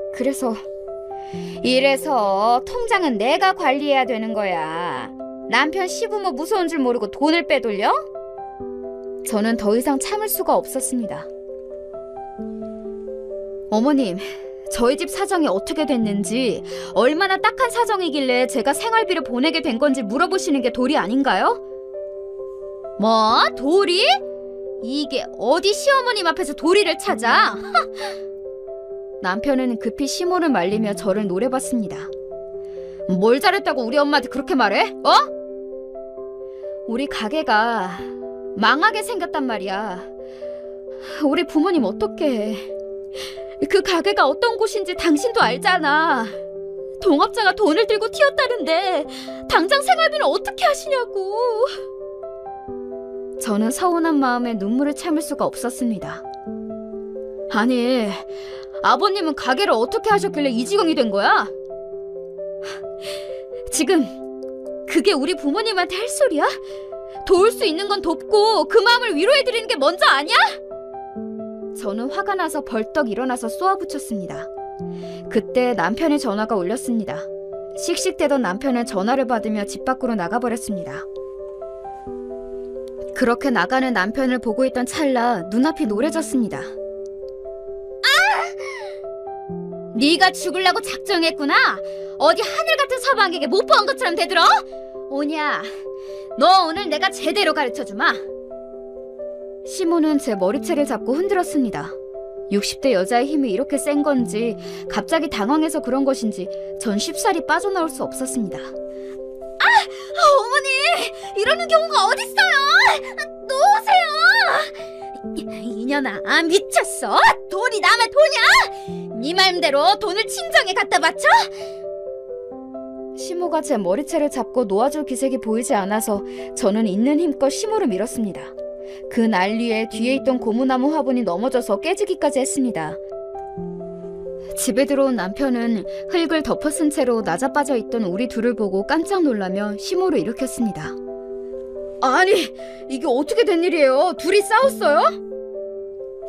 이래서 통장은 내가 관리해야 되는 거야. 남편 시부모 무서운 줄 모르고 돈을 빼돌려? 저는 더 이상 참을 수가 없었습니다. 어머님, 저희 집 사정이 어떻게 됐는지, 얼마나 딱한 사정이길래 제가 생활비를 보내게 된 건지 물어보시는 게 도리 아닌가요? 뭐? 도리? 이게 어디 시어머님 앞에서 도리를 찾아? 남편은 급히 시모를 말리며 저를 노려봤습니다. 뭘 잘했다고 우리 엄마한테 그렇게 말해? 우리 가게가 망하게 생겼단 말이야. 우리 부모님 어떡해. 그 가게가 어떤 곳인지 당신도 알잖아. 동업자가 돈을 들고 튀었다는데 당장 생활비는 어떻게 하시냐고. 저는 서운한 마음에 눈물을 참을 수가 없었습니다. 아니, 아버님은 가게를 어떻게 하셨길래 이 지경이 된 거야? 지금 그게 우리 부모님한테 할 소리야? 도울 수 있는 건 돕고 그 마음을 위로해드리는 게 먼저 아니야? 저는 화가 나서 벌떡 일어나서 쏘아붙였습니다. 그때 남편의 전화가 울렸습니다. 씩씩대던 남편은 전화를 받으며 집 밖으로 나가버렸습니다. 그렇게 나가는 남편을 보고 있던 찰나 눈앞이 노래졌습니다. 네가 죽으려고 작정했구나. 어디 하늘 같은 서방에게 못 보은 것처럼 대들어? 오냐, 너 오늘 내가 제대로 가르쳐주마. 시모는 제 머리채를 잡고 흔들었습니다. 60대 여자의 힘이 이렇게 센 건지 갑자기 당황해서 그런 것인지 전 쉽사리 빠져나올 수 없었습니다. 어머니, 이러는 경우가 어딨어요. 놓으세요. 이년아, 미쳤어? 돈이 남의 돈이야? 네 말대로 돈을 친정에 갖다 바쳐? 시모가 제 머리채를 잡고 놓아줄 기색이 보이지 않아서 저는 있는 힘껏 시모를 밀었습니다. 그 난리에 뒤에 있던 고무나무 화분이 넘어져서 깨지기까지 했습니다. 집에 들어온 남편은 흙을 덮어쓴 채로 나자빠져 있던 우리 둘을 보고 깜짝 놀라며 시모를 일으켰습니다. 아니, 이게 어떻게 된 일이에요? 둘이 싸웠어요?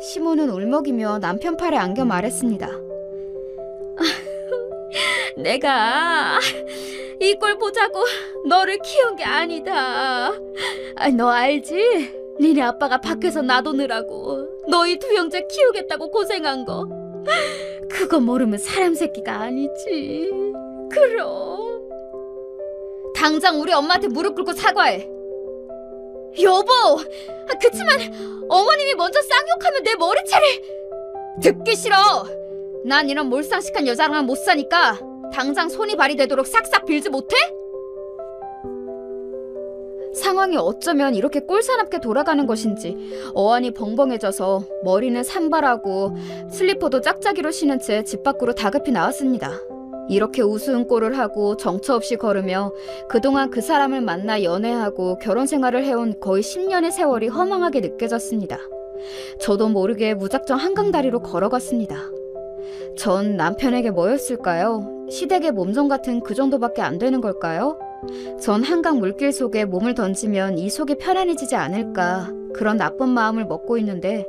시모는 울먹이며 남편 팔에 안겨 말했습니다. 내가 이 꼴 보자고 너를 키운 게 아니다. 너 알지? 니네 아빠가 밖에서 놔두느라고 너희 두 형제 키우겠다고 고생한 거. 그거 모르면 사람 새끼가 아니지. 그럼 당장 우리 엄마한테 무릎 꿇고 사과해. 여보, 그치만 어머님이 먼저 쌍욕하면 내 머리채를. 듣기 싫어. 난 이런 몰상식한 여자랑은 못 사니까 당장 손이 발이 되도록 싹싹 빌지 못해? 상황이 어쩌면 이렇게 꼴사납게 돌아가는 것인지 어안이 벙벙해져서 머리는 산발하고 슬리퍼도 짝짝이로 신은 채 집 밖으로 다급히 나왔습니다. 이렇게 우스운 꼴을 하고 정처 없이 걸으며 그동안 그 사람을 만나 연애하고 결혼 생활을 해온 거의 10년의 세월이 허망하게 느껴졌습니다. 저도 모르게 무작정 한강다리로 걸어갔습니다. 전 남편에게 뭐였을까요? 시댁의 몸종 같은 그 정도밖에 안 되는 걸까요? 전 한강 물길 속에 몸을 던지면 이 속이 편안해지지 않을까 그런 나쁜 마음을 먹고 있는데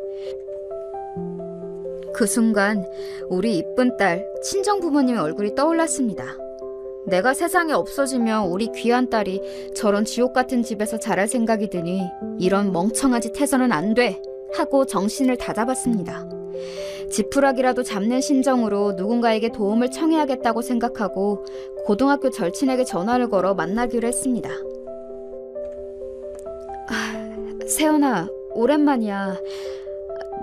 그 순간 우리 이쁜 딸 친정 부모님의 얼굴이 떠올랐습니다. 내가 세상에 없어지면 우리 귀한 딸이 저런 지옥 같은 집에서 자랄 생각이 드니 이런 멍청한 짓 해서는 안 돼 하고 정신을 다잡았습니다. 지푸라기라도 잡는 심정으로 누군가에게 도움을 청해야겠다고 생각하고 고등학교 절친에게 전화를 걸어 만나기로 했습니다. 세연아, 오랜만이야.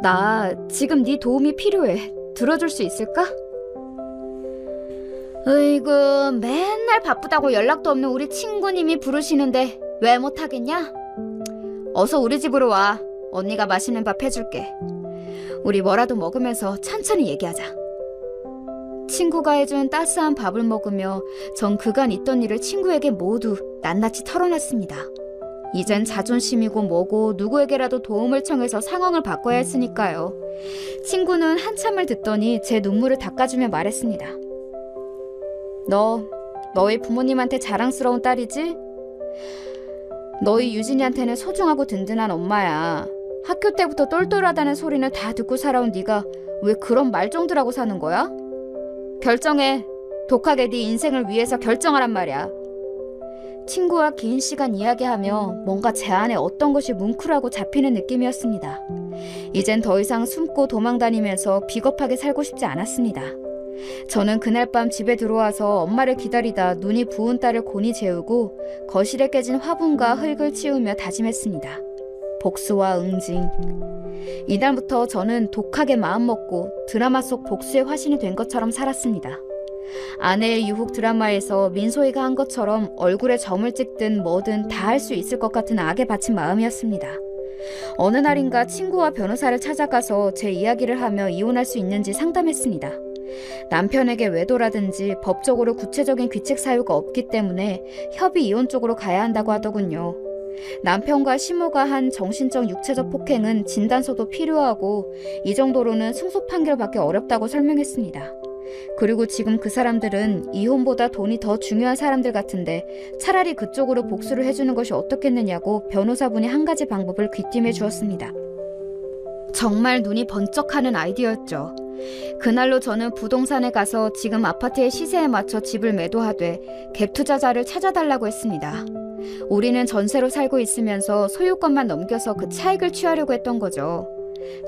나 지금 네 도움이 필요해. 들어줄 수 있을까? 으이구, 맨날 바쁘다고 연락도 없는 우리 친구님이 부르시는데 왜 못하겠냐? 어서 우리 집으로 와. 언니가 맛있는 밥 해줄게. 우리 뭐라도 먹으면서 천천히 얘기하자. 친구가 해준 따스한 밥을 먹으며 전 그간 있던 일을 친구에게 모두 낱낱이 털어놨습니다. 이젠 자존심이고 뭐고 누구에게라도 도움을 청해서 상황을 바꿔야 했으니까요. 친구는 한참을 듣더니 제 눈물을 닦아주며 말했습니다. 너희 부모님한테 자랑스러운 딸이지? 너희 유진이한테는 소중하고 든든한 엄마야. 학교 때부터 똘똘하다는 소리는 다 듣고 살아온 네가 왜 그런 말종들하고 사는 거야? 결정해. 독하게 네 인생을 위해서 결정하란 말이야. 친구와 긴 시간 이야기하며 뭔가 제 안에 어떤 것이 뭉클하고 잡히는 느낌이었습니다. 이젠 더 이상 숨고 도망다니면서 비겁하게 살고 싶지 않았습니다. 저는 그날 밤 집에 들어와서 엄마를 기다리다 눈이 부은 딸을 곤히 재우고 거실에 깨진 화분과 흙을 치우며 다짐했습니다. 복수와 응징. 이날부터 저는 독하게 마음먹고 드라마 속 복수의 화신이 된 것처럼 살았습니다. 아내의 유혹 드라마에서 민소희가 한 것처럼 얼굴에 점을 찍든 뭐든 다 할 수 있을 것 같은 악에 바친 마음이었습니다. 어느 날인가 친구와 변호사를 찾아가서 제 이야기를 하며 이혼할 수 있는지 상담했습니다. 남편에게 외도라든지 법적으로 구체적인 귀책 사유가 없기 때문에 협의 이혼 쪽으로 가야 한다고 하더군요. 남편과 시모가 한 정신적 육체적 폭행은 진단서도 필요하고 이 정도로는 승소 판결받기 어렵다고 설명했습니다. 그리고 지금 그 사람들은 이혼보다 돈이 더 중요한 사람들 같은데 차라리 그쪽으로 복수를 해주는 것이 어떻겠느냐고 변호사분이 한 가지 방법을 귀띔해 주었습니다. 정말 눈이 번쩍하는 아이디어였죠. 그날로 저는 부동산에 가서 지금 아파트의 시세에 맞춰 집을 매도하되 갭 투자자를 찾아달라고 했습니다. 우리는 전세로 살고 있으면서 소유권만 넘겨서 그 차익을 취하려고 했던 거죠.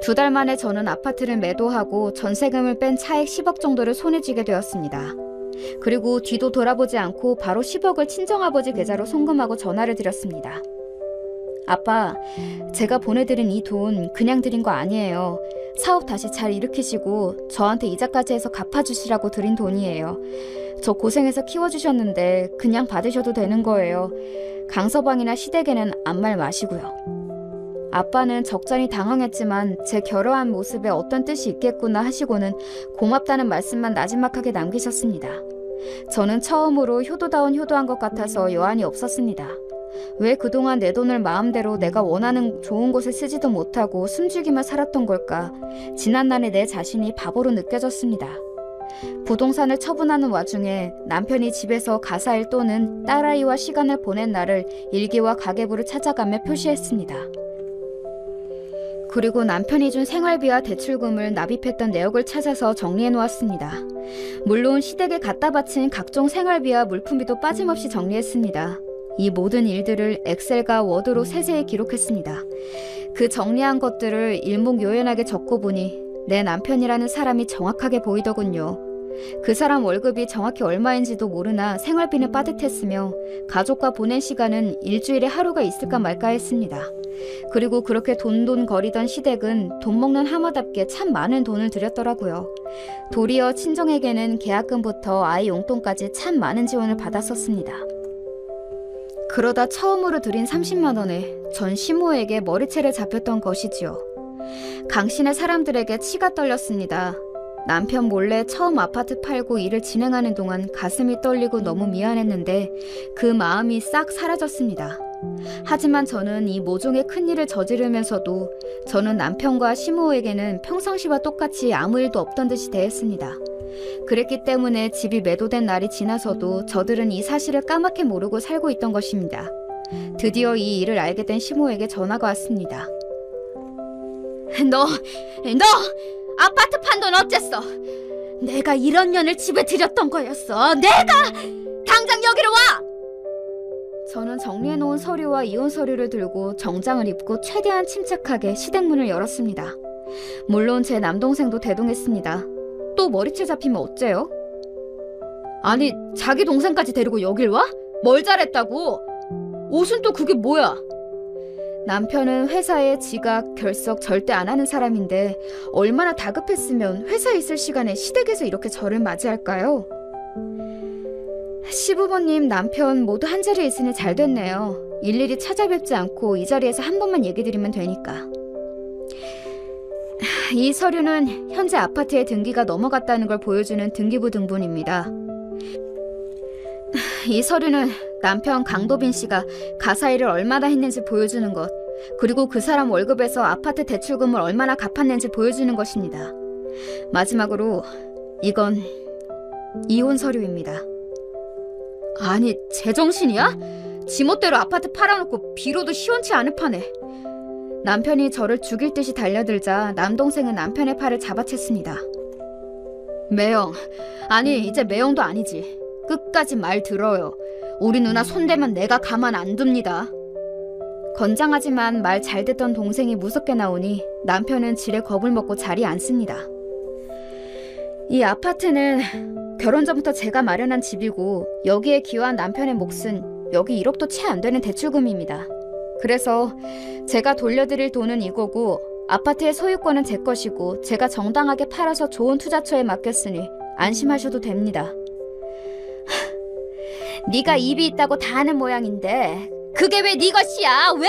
2달 만에 저는 아파트를 매도하고 전세금을 뺀 차액 10억 정도를 손에 쥐게 되었습니다. 그리고 뒤도 돌아보지 않고 바로 10억을 친정아버지 계좌로 송금하고 전화를 드렸습니다. 아빠, 제가 보내드린 이 돈 그냥 드린 거 아니에요. 사업 다시 잘 일으키시고 저한테 이자까지 해서 갚아주시라고 드린 돈이에요. 저 고생해서 키워주셨는데 그냥 받으셔도 되는 거예요. 강서방이나 시댁에는 아무 말 마시고요. 아빠는 적잖이 당황했지만 제 결여한 모습에 어떤 뜻이 있겠구나 하시고는 고맙다는 말씀만 나지막하게 남기셨습니다. 저는 처음으로 효도다운 효도한 것 같아서 여한이 없었습니다. 왜 그동안 내 돈을 마음대로 내가 원하는 좋은 곳에 쓰지도 못하고 숨죽이며 살았던 걸까? 지난날에 내 자신이 바보로 느껴졌습니다. 부동산을 처분하는 와중에 남편이 집에서 가사일 또는 딸아이와 시간을 보낸 날을 일기와 가계부를 찾아가며 표시했습니다. 그리고 남편이 준 생활비와 대출금을 납입했던 내역을 찾아서 정리해 놓았습니다. 물론 시댁에 갖다 바친 각종 생활비와 물품비도 빠짐없이 정리했습니다. 이 모든 일들을 엑셀과 워드로 세세히 기록했습니다. 그 정리한 것들을 일목요연하게 적고보니 내 남편이라는 사람이 정확하게 보이더군요. 그 사람 월급이 정확히 얼마인지도 모르나 생활비는 빠듯했으며 가족과 보낸 시간은 일주일에 하루가 있을까 말까 했습니다. 그리고 그렇게 돈돈거리던 시댁은 돈 먹는 하마답게 참 많은 돈을 들였더라고요. 도리어 친정에게는 계약금부터 아이 용돈까지 참 많은 지원을 받았었습니다. 그러다 처음으로 드린 30만 원에 전 시모에게 머리채를 잡혔던 것이지요. 강신의 사람들에게 치가 떨렸습니다. 남편 몰래 처음 아파트 팔고 일을 진행하는 동안 가슴이 떨리고 너무 미안했는데 그 마음이 싹 사라졌습니다. 하지만 저는 이 모종의 큰일을 저지르면서도 저는 남편과 시모에게는 평상시와 똑같이 아무 일도 없던 듯이 대했습니다. 그랬기 때문에 집이 매도된 날이 지나서도 저들은 이 사실을 까맣게 모르고 살고 있던 것입니다. 드디어 이 일을 알게 된 시모에게 전화가 왔습니다. 너 아파트 판 돈 어쨌어? 내가 1억 년을 집에 들였던 거였어. 내가! 당장 여기로 와! 저는 정리해놓은 서류와 이혼 서류를 들고 정장을 입고 최대한 침착하게 시댁문을 열었습니다. 물론 제 남동생도 대동했습니다. 또 머리채 잡히면 어째요? 아니, 자기 동생까지 데리고 여길 와? 뭘 잘했다고? 옷은 또 그게 뭐야? 남편은 회사에 지각, 결석 절대 안 하는 사람인데 얼마나 다급했으면 회사에 있을 시간에 시댁에서 이렇게 저를 맞이할까요? 시부모님, 남편 모두 한자리에 있으니 잘 됐네요. 일일이 찾아뵙지 않고 이 자리에서 한 번만 얘기 드리면 되니까. 이 서류는 현재 아파트의 등기가 넘어갔다는 걸 보여주는 등기부 등본입니다. 이 서류는 남편 강도빈 씨가 가사일을 얼마나 했는지 보여주는 것, 그리고 그 사람 월급에서 아파트 대출금을 얼마나 갚았는지 보여주는 것입니다. 마지막으로 이건 이혼 서류입니다. 아니, 제정신이야? 지멋대로 아파트 팔아놓고 비로도 시원치 않을 판에. 남편이 저를 죽일 듯이 달려들자 남동생은 남편의 팔을 잡아챘습니다. 매영, 아니 이제 매영도 아니지. 끝까지 말 들어요. 우리 누나 손대면 내가 가만 안 둡니다. 건장하지만 말 잘 듣던 동생이 무섭게 나오니 남편은 지레 겁을 먹고 자리에 앉습니다. 이 아파트는 결혼 전부터 제가 마련한 집이고 여기에 기여한 남편의 몫은 여기 1억도 채 안 되는 대출금입니다. 그래서 제가 돌려드릴 돈은 이거고 아파트의 소유권은 제 것이고 제가 정당하게 팔아서 좋은 투자처에 맡겼으니 안심하셔도 됩니다. 네가 입이 있다고 다 아는 모양인데 그게 왜 네 것이야? 왜?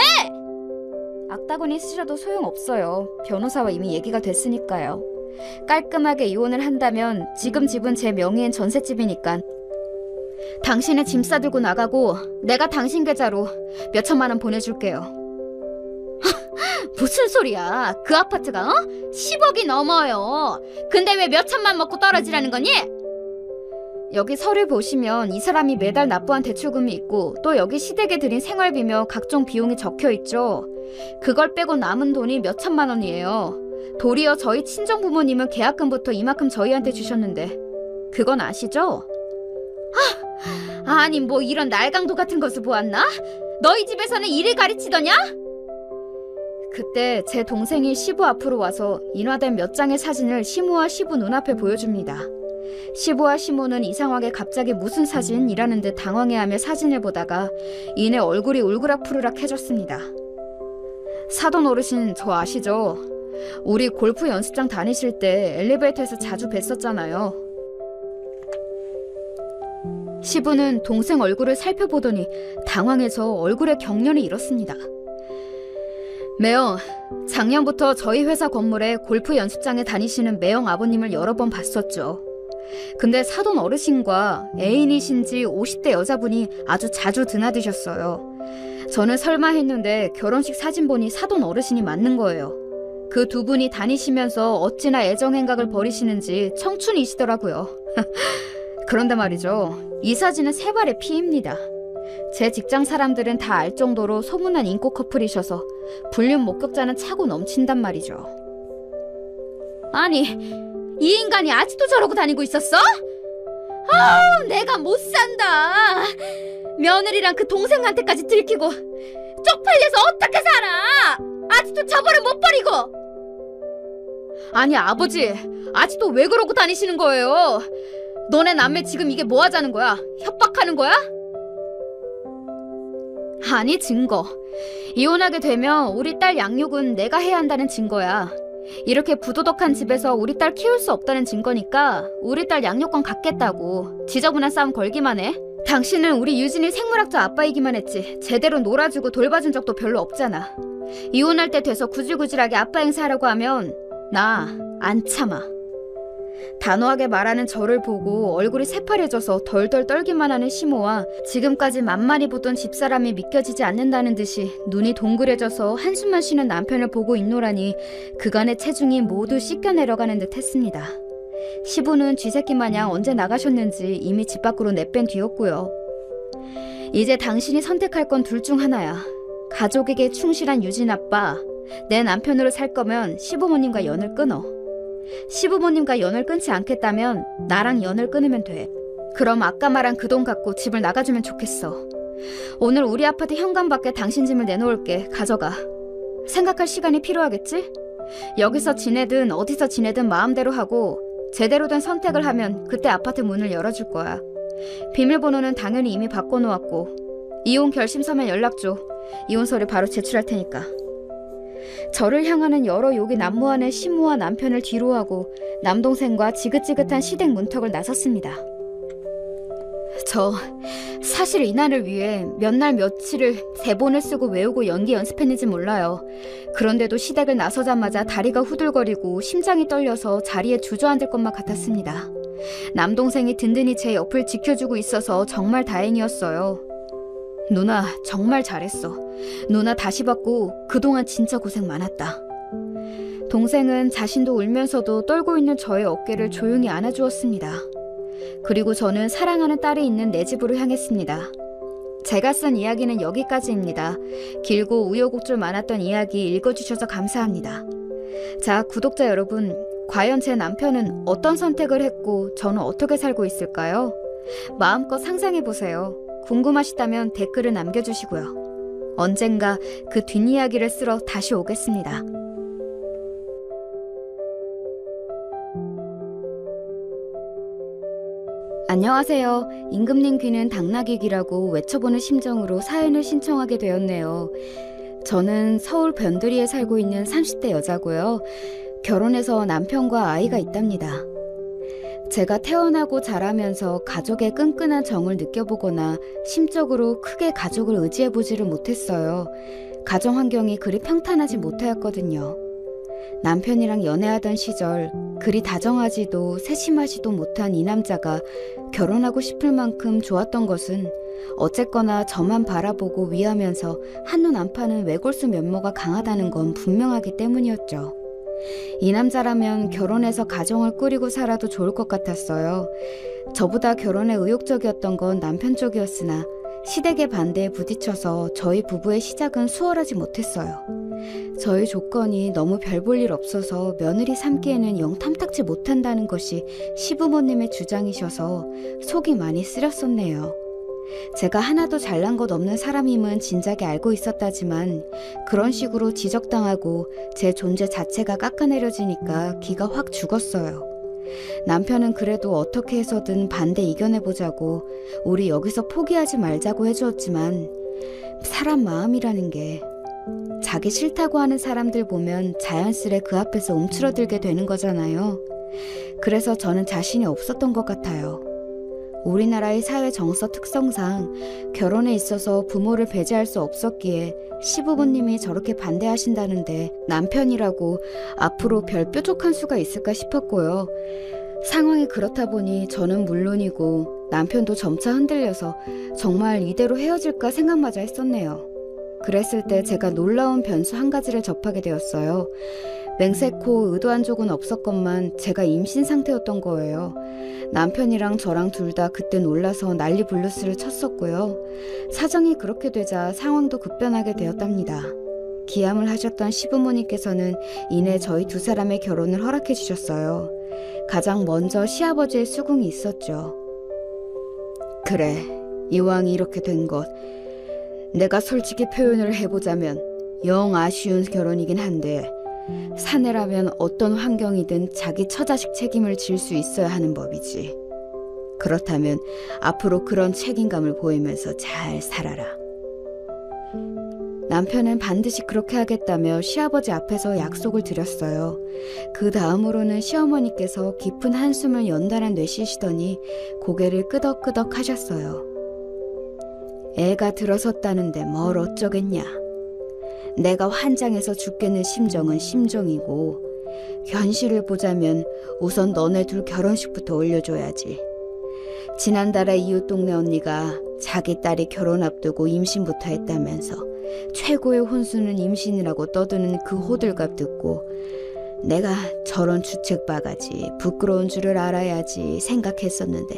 악다구니 쓰셔도 소용없어요. 변호사와 이미 얘기가 됐으니까요. 깔끔하게 이혼을 한다면 지금 집은 제 명의인 전셋집이니까 당신의 짐 싸들고 나가고 내가 당신 계좌로 몇 천만 원 보내줄게요. 무슨 소리야? 그 아파트가 10억이 넘어요. 근데 왜 몇 천만 먹고 떨어지라는 거니? 여기 서류 보시면 이 사람이 매달 납부한 대출금이 있고 또 여기 시댁에 드린 생활비며 각종 비용이 적혀있죠. 그걸 빼고 남은 돈이 몇 천만 원이에요. 도리어 저희 친정부모님은 계약금부터 이만큼 저희한테 주셨는데 그건 아시죠? 아니 뭐 이런 날강도 같은 것을 보았나? 너희 집에서는 일을 가르치더냐? 그때 제 동생이 시부 앞으로 와서 인화된 몇 장의 사진을 시모와 시부 눈앞에 보여줍니다. 시부와 시모는 이상하게 갑자기 무슨 사진이라는 듯 당황해하며 사진을 보다가 이내 얼굴이 울그락푸르락해졌습니다. 사돈 어르신 저 아시죠? 우리 골프 연습장 다니실 때 엘리베이터에서 자주 뵀었잖아요. 시부는 동생 얼굴을 살펴보더니 당황해서 얼굴에 경련이 일었습니다. 매영, 작년부터 저희 회사 건물에 골프 연습장에 다니시는 매영 아버님을 여러 번 봤었죠. 근데 사돈 어르신과 애인이신지 50대 여자분이 아주 자주 드나드셨어요. 저는 설마 했는데 결혼식 사진 보니 사돈 어르신이 맞는 거예요. 그 두 분이 다니시면서 어찌나 애정행각을 벌이시는지 청춘이시더라고요. 그런데 말이죠. 이 사진은 세 발의 피입니다. 제 직장 사람들은 다 알 정도로 소문난 인기 커플이셔서 불륜 목격자는 차고 넘친단 말이죠. 아니, 이 인간이 아직도 저러고 다니고 있었어? 아우, 내가 못 산다. 며느리랑 그 동생한테까지 들키고 쪽팔려서 어떻게 살아? 아직도 저거를 못 버리고. 아니 아버지, 아직도 왜 그러고 다니시는 거예요? 너네 남매 지금 이게 뭐 하자는 거야? 협박하는 거야? 아니, 증거. 이혼하게 되면 우리 딸 양육은 내가 해야 한다는 증거야. 이렇게 부도덕한 집에서 우리 딸 키울 수 없다는 증거니까 우리 딸 양육권 갖겠다고 지저분한 싸움 걸기만 해. 당신은 우리 유진이 생물학자 아빠이기만 했지 제대로 놀아주고 돌봐준 적도 별로 없잖아. 이혼할 때 돼서 구질구질하게 아빠 행세하려고 하면 나 안 참아. 단호하게 말하는 저를 보고 얼굴이 새파래져서 덜덜 떨기만 하는 시모와 지금까지 만만히 보던 집사람이 믿겨지지 않는다는 듯이 눈이 동그래져서 한숨만 쉬는 남편을 보고 있노라니 그간의 체중이 모두 씻겨 내려가는 듯 했습니다. 시부는 쥐새끼 마냥 언제 나가셨는지 이미 집 밖으로 내뺀 뒤였고요. 이제 당신이 선택할 건 둘 중 하나야. 가족에게 충실한 유진 아빠, 내 남편으로 살 거면 시부모님과 연을 끊어. 시부모님과 연을 끊지 않겠다면 나랑 연을 끊으면 돼. 그럼 아까 말한 그 돈 갖고 집을 나가주면 좋겠어. 오늘 우리 아파트 현관 밖에 당신 짐을 내놓을게. 가져가. 생각할 시간이 필요하겠지? 여기서 지내든 어디서 지내든 마음대로 하고 제대로 된 선택을 하면 그때 아파트 문을 열어줄 거야. 비밀번호는 당연히 이미 바꿔놓았고 이혼 결심 서면 연락 줘. 이혼서를 바로 제출할 테니까. 저를 향하는 여러 욕이 난무하는 시모와 남편을 뒤로하고 남동생과 지긋지긋한 시댁 문턱을 나섰습니다. 저 사실 이날을 위해 몇 날 며칠을 대본을 쓰고 외우고 연기 연습했는지 몰라요. 그런데도 시댁을 나서자마자 다리가 후들거리고 심장이 떨려서 자리에 주저앉을 것만 같았습니다. 남동생이 든든히 제 옆을 지켜주고 있어서 정말 다행이었어요. 누나 정말 잘했어. 누나 다시 받고 그동안 진짜 고생 많았다. 동생은 자신도 울면서도 떨고 있는 저의 어깨를 조용히 안아주었습니다. 그리고 저는 사랑하는 딸이 있는 내 집으로 향했습니다. 제가 쓴 이야기는 여기까지입니다. 길고 우여곡절 많았던 이야기 읽어주셔서 감사합니다. 자, 구독자 여러분, 과연 제 남편은 어떤 선택을 했고 저는 어떻게 살고 있을까요? 마음껏 상상해보세요. 궁금하시다면 댓글을 남겨주시고요. 언젠가 그 뒷이야기를 쓰러 다시 오겠습니다. 안녕하세요. 임금님 귀는 당나귀 귀라고 외쳐보는 심정으로 사연을 신청하게 되었네요. 저는 서울 변두리에 살고 있는 30대 여자고요. 결혼해서 남편과 아이가 있답니다. 제가 태어나고 자라면서 가족의 끈끈한 정을 느껴보거나 심적으로 크게 가족을 의지해보지를 못했어요. 가정 환경이 그리 평탄하지 못하였거든요. 남편이랑 연애하던 시절 그리 다정하지도 세심하지도 못한 이 남자가 결혼하고 싶을 만큼 좋았던 것은 어쨌거나 저만 바라보고 위하면서 한눈 안 파는 외골수 면모가 강하다는 건 분명하기 때문이었죠. 이 남자라면 결혼해서 가정을 꾸리고 살아도 좋을 것 같았어요. 저보다 결혼에 의욕적이었던 건 남편 쪽이었으나 시댁의 반대에 부딪혀서 저희 부부의 시작은 수월하지 못했어요. 저희 조건이 너무 별 볼 일 없어서 며느리 삼기에는 영 탐탁지 못한다는 것이 시부모님의 주장이셔서 속이 많이 쓰렸었네요. 제가 하나도 잘난 것 없는 사람임은 진작에 알고 있었다지만 그런 식으로 지적당하고 제 존재 자체가 깎아내려지니까 기가 확 죽었어요. 남편은 그래도 어떻게 해서든 반대 이겨내보자고 우리 여기서 포기하지 말자고 해주었지만 사람 마음이라는 게 자기 싫다고 하는 사람들 보면 자연스레 그 앞에서 움츠러들게 되는 거잖아요. 그래서 저는 자신이 없었던 것 같아요. 우리나라의 사회 정서 특성상 결혼에 있어서 부모를 배제할 수 없었기에 시부모님이 저렇게 반대하신다는데 남편이라고 앞으로 별 뾰족한 수가 있을까 싶었고요. 상황이 그렇다 보니 저는 물론이고 남편도 점차 흔들려서 정말 이대로 헤어질까 생각마저 했었네요. 그랬을 때 제가 놀라운 변수 한 가지를 접하게 되었어요. 맹세코 의도한 적은 없었건만 제가 임신 상태였던 거예요. 남편이랑 저랑 둘 다 그때 놀라서 난리 불루스를 쳤었고요. 사정이 그렇게 되자 상황도 급변하게 되었답니다. 기함을 하셨던 시부모님께서는 이내 저희 두 사람의 결혼을 허락해 주셨어요. 가장 먼저 시아버지의 수긍이 있었죠. 그래, 이왕 이렇게 된 것, 내가 솔직히 표현을 해보자면 영 아쉬운 결혼이긴 한데 사내라면 어떤 환경이든 자기 처자식 책임을 질 수 있어야 하는 법이지. 그렇다면 앞으로 그런 책임감을 보이면서 잘 살아라. 남편은 반드시 그렇게 하겠다며 시아버지 앞에서 약속을 드렸어요. 그 다음으로는 시어머니께서 깊은 한숨을 연달아 내쉬시더니 고개를 끄덕끄덕 하셨어요. 애가 들어섰다는데 뭘 어쩌겠냐. 내가 환장해서 죽겠는 심정은 심정이고 현실을 보자면 우선 너네 둘 결혼식부터 올려줘야지. 지난달에 이웃 동네 언니가 자기 딸이 결혼 앞두고 임신부터 했다면서 최고의 혼수는 임신이라고 떠드는 그 호들갑 듣고 내가 저런 주책바가지 부끄러운 줄을 알아야지 생각했었는데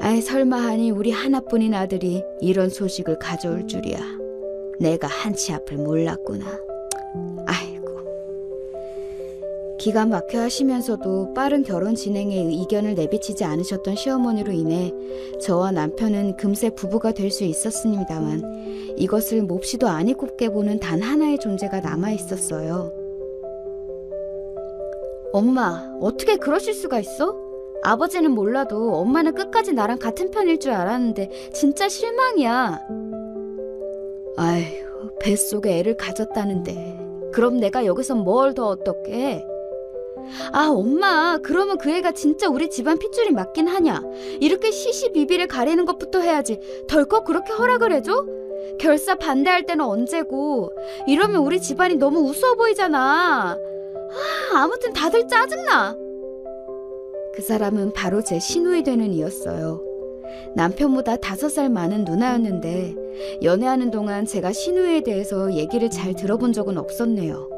아이 설마 하니 우리 하나뿐인 아들이 이런 소식을 가져올 줄이야. 내가 한치 앞을 몰랐구나. 아이고. 기가 막혀 하시면서도 빠른 결혼 진행에 이견을 내비치지 않으셨던 시어머니로 인해 저와 남편은 금세 부부가 될 수 있었습니다만 이것을 몹시도 안이 곱게 보는 단 하나의 존재가 남아있었어요. 엄마, 어떻게 그러실 수가 있어? 아버지는 몰라도 엄마는 끝까지 나랑 같은 편일 줄 알았는데 진짜 실망이야. 아휴, 뱃속에 애를 가졌다는데 그럼 내가 여기서 뭘 더 어떻게? 아 엄마, 그러면 그 애가 진짜 우리 집안 핏줄이 맞긴 하냐? 이렇게 시시비비를 가리는 것부터 해야지 덜컥 그렇게 허락을 해줘? 결사 반대할 때는 언제고. 이러면 우리 집안이 너무 우스워 보이잖아. 아무튼 다들 짜증나. 그 사람은 바로 제 시누이 되는 이였어요. 남편보다 5살 많은 누나였는데 연애하는 동안 제가 시누이에 대해서 얘기를 잘 들어본 적은 없었네요.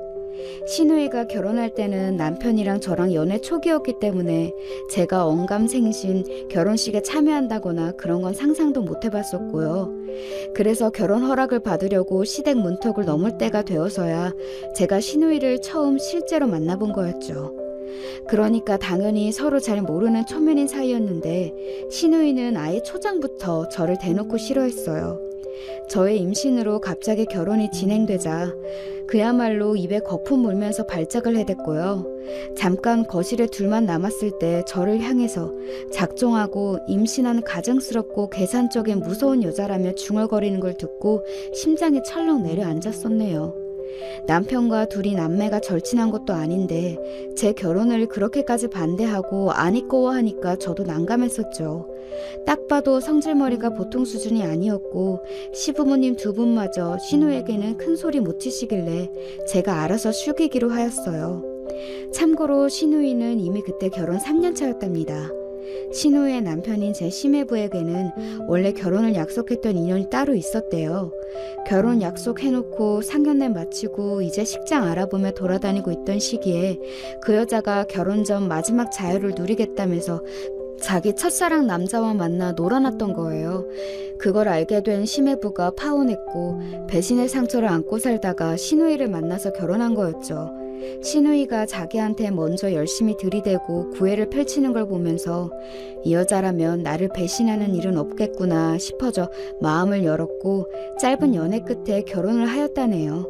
시누이가 결혼할 때는 남편이랑 저랑 연애 초기였기 때문에 제가 언감생신 결혼식에 참여한다거나 그런 건 상상도 못 해봤었고요. 그래서 결혼 허락을 받으려고 시댁 문턱을 넘을 때가 되어서야 제가 시누이를 처음 실제로 만나본 거였죠. 그러니까 당연히 서로 잘 모르는 초면인 사이였는데 시누이는 아예 초장부터 저를 대놓고 싫어했어요. 저의 임신으로 갑자기 결혼이 진행되자 그야말로 입에 거품 물면서 발작을 해댔고요. 잠깐 거실에 둘만 남았을 때 저를 향해서 작정하고 임신한 가증스럽고 계산적인 무서운 여자라며 중얼거리는 걸 듣고 심장이 철렁 내려앉았었네요. 남편과 둘이 남매가 절친한 것도 아닌데 제 결혼을 그렇게까지 반대하고 안 이꺼워하니까 저도 난감했었죠. 딱 봐도 성질머리가 보통 수준이 아니었고 시부모님 두 분마저 신우에게는 큰 소리 못 치시길래 제가 알아서 숙이기로 하였어요. 참고로 신우이는 이미 그때 결혼 3년 차였답니다. 신우의 남편인 제 시매부에게는 원래 결혼을 약속했던 인연이 따로 있었대요. 결혼 약속해놓고 상견례 마치고 이제 식장 알아보며 돌아다니고 있던 시기에 그 여자가 결혼 전 마지막 자유를 누리겠다면서 자기 첫사랑 남자와 만나 놀아났던 거예요. 그걸 알게 된 시매부가 파혼했고 배신의 상처를 안고 살다가 신우이를 만나서 결혼한 거였죠. 신우이가 자기한테 먼저 열심히 들이대고 구애를 펼치는 걸 보면서 이 여자라면 나를 배신하는 일은 없겠구나 싶어져 마음을 열었고 짧은 연애 끝에 결혼을 하였다네요.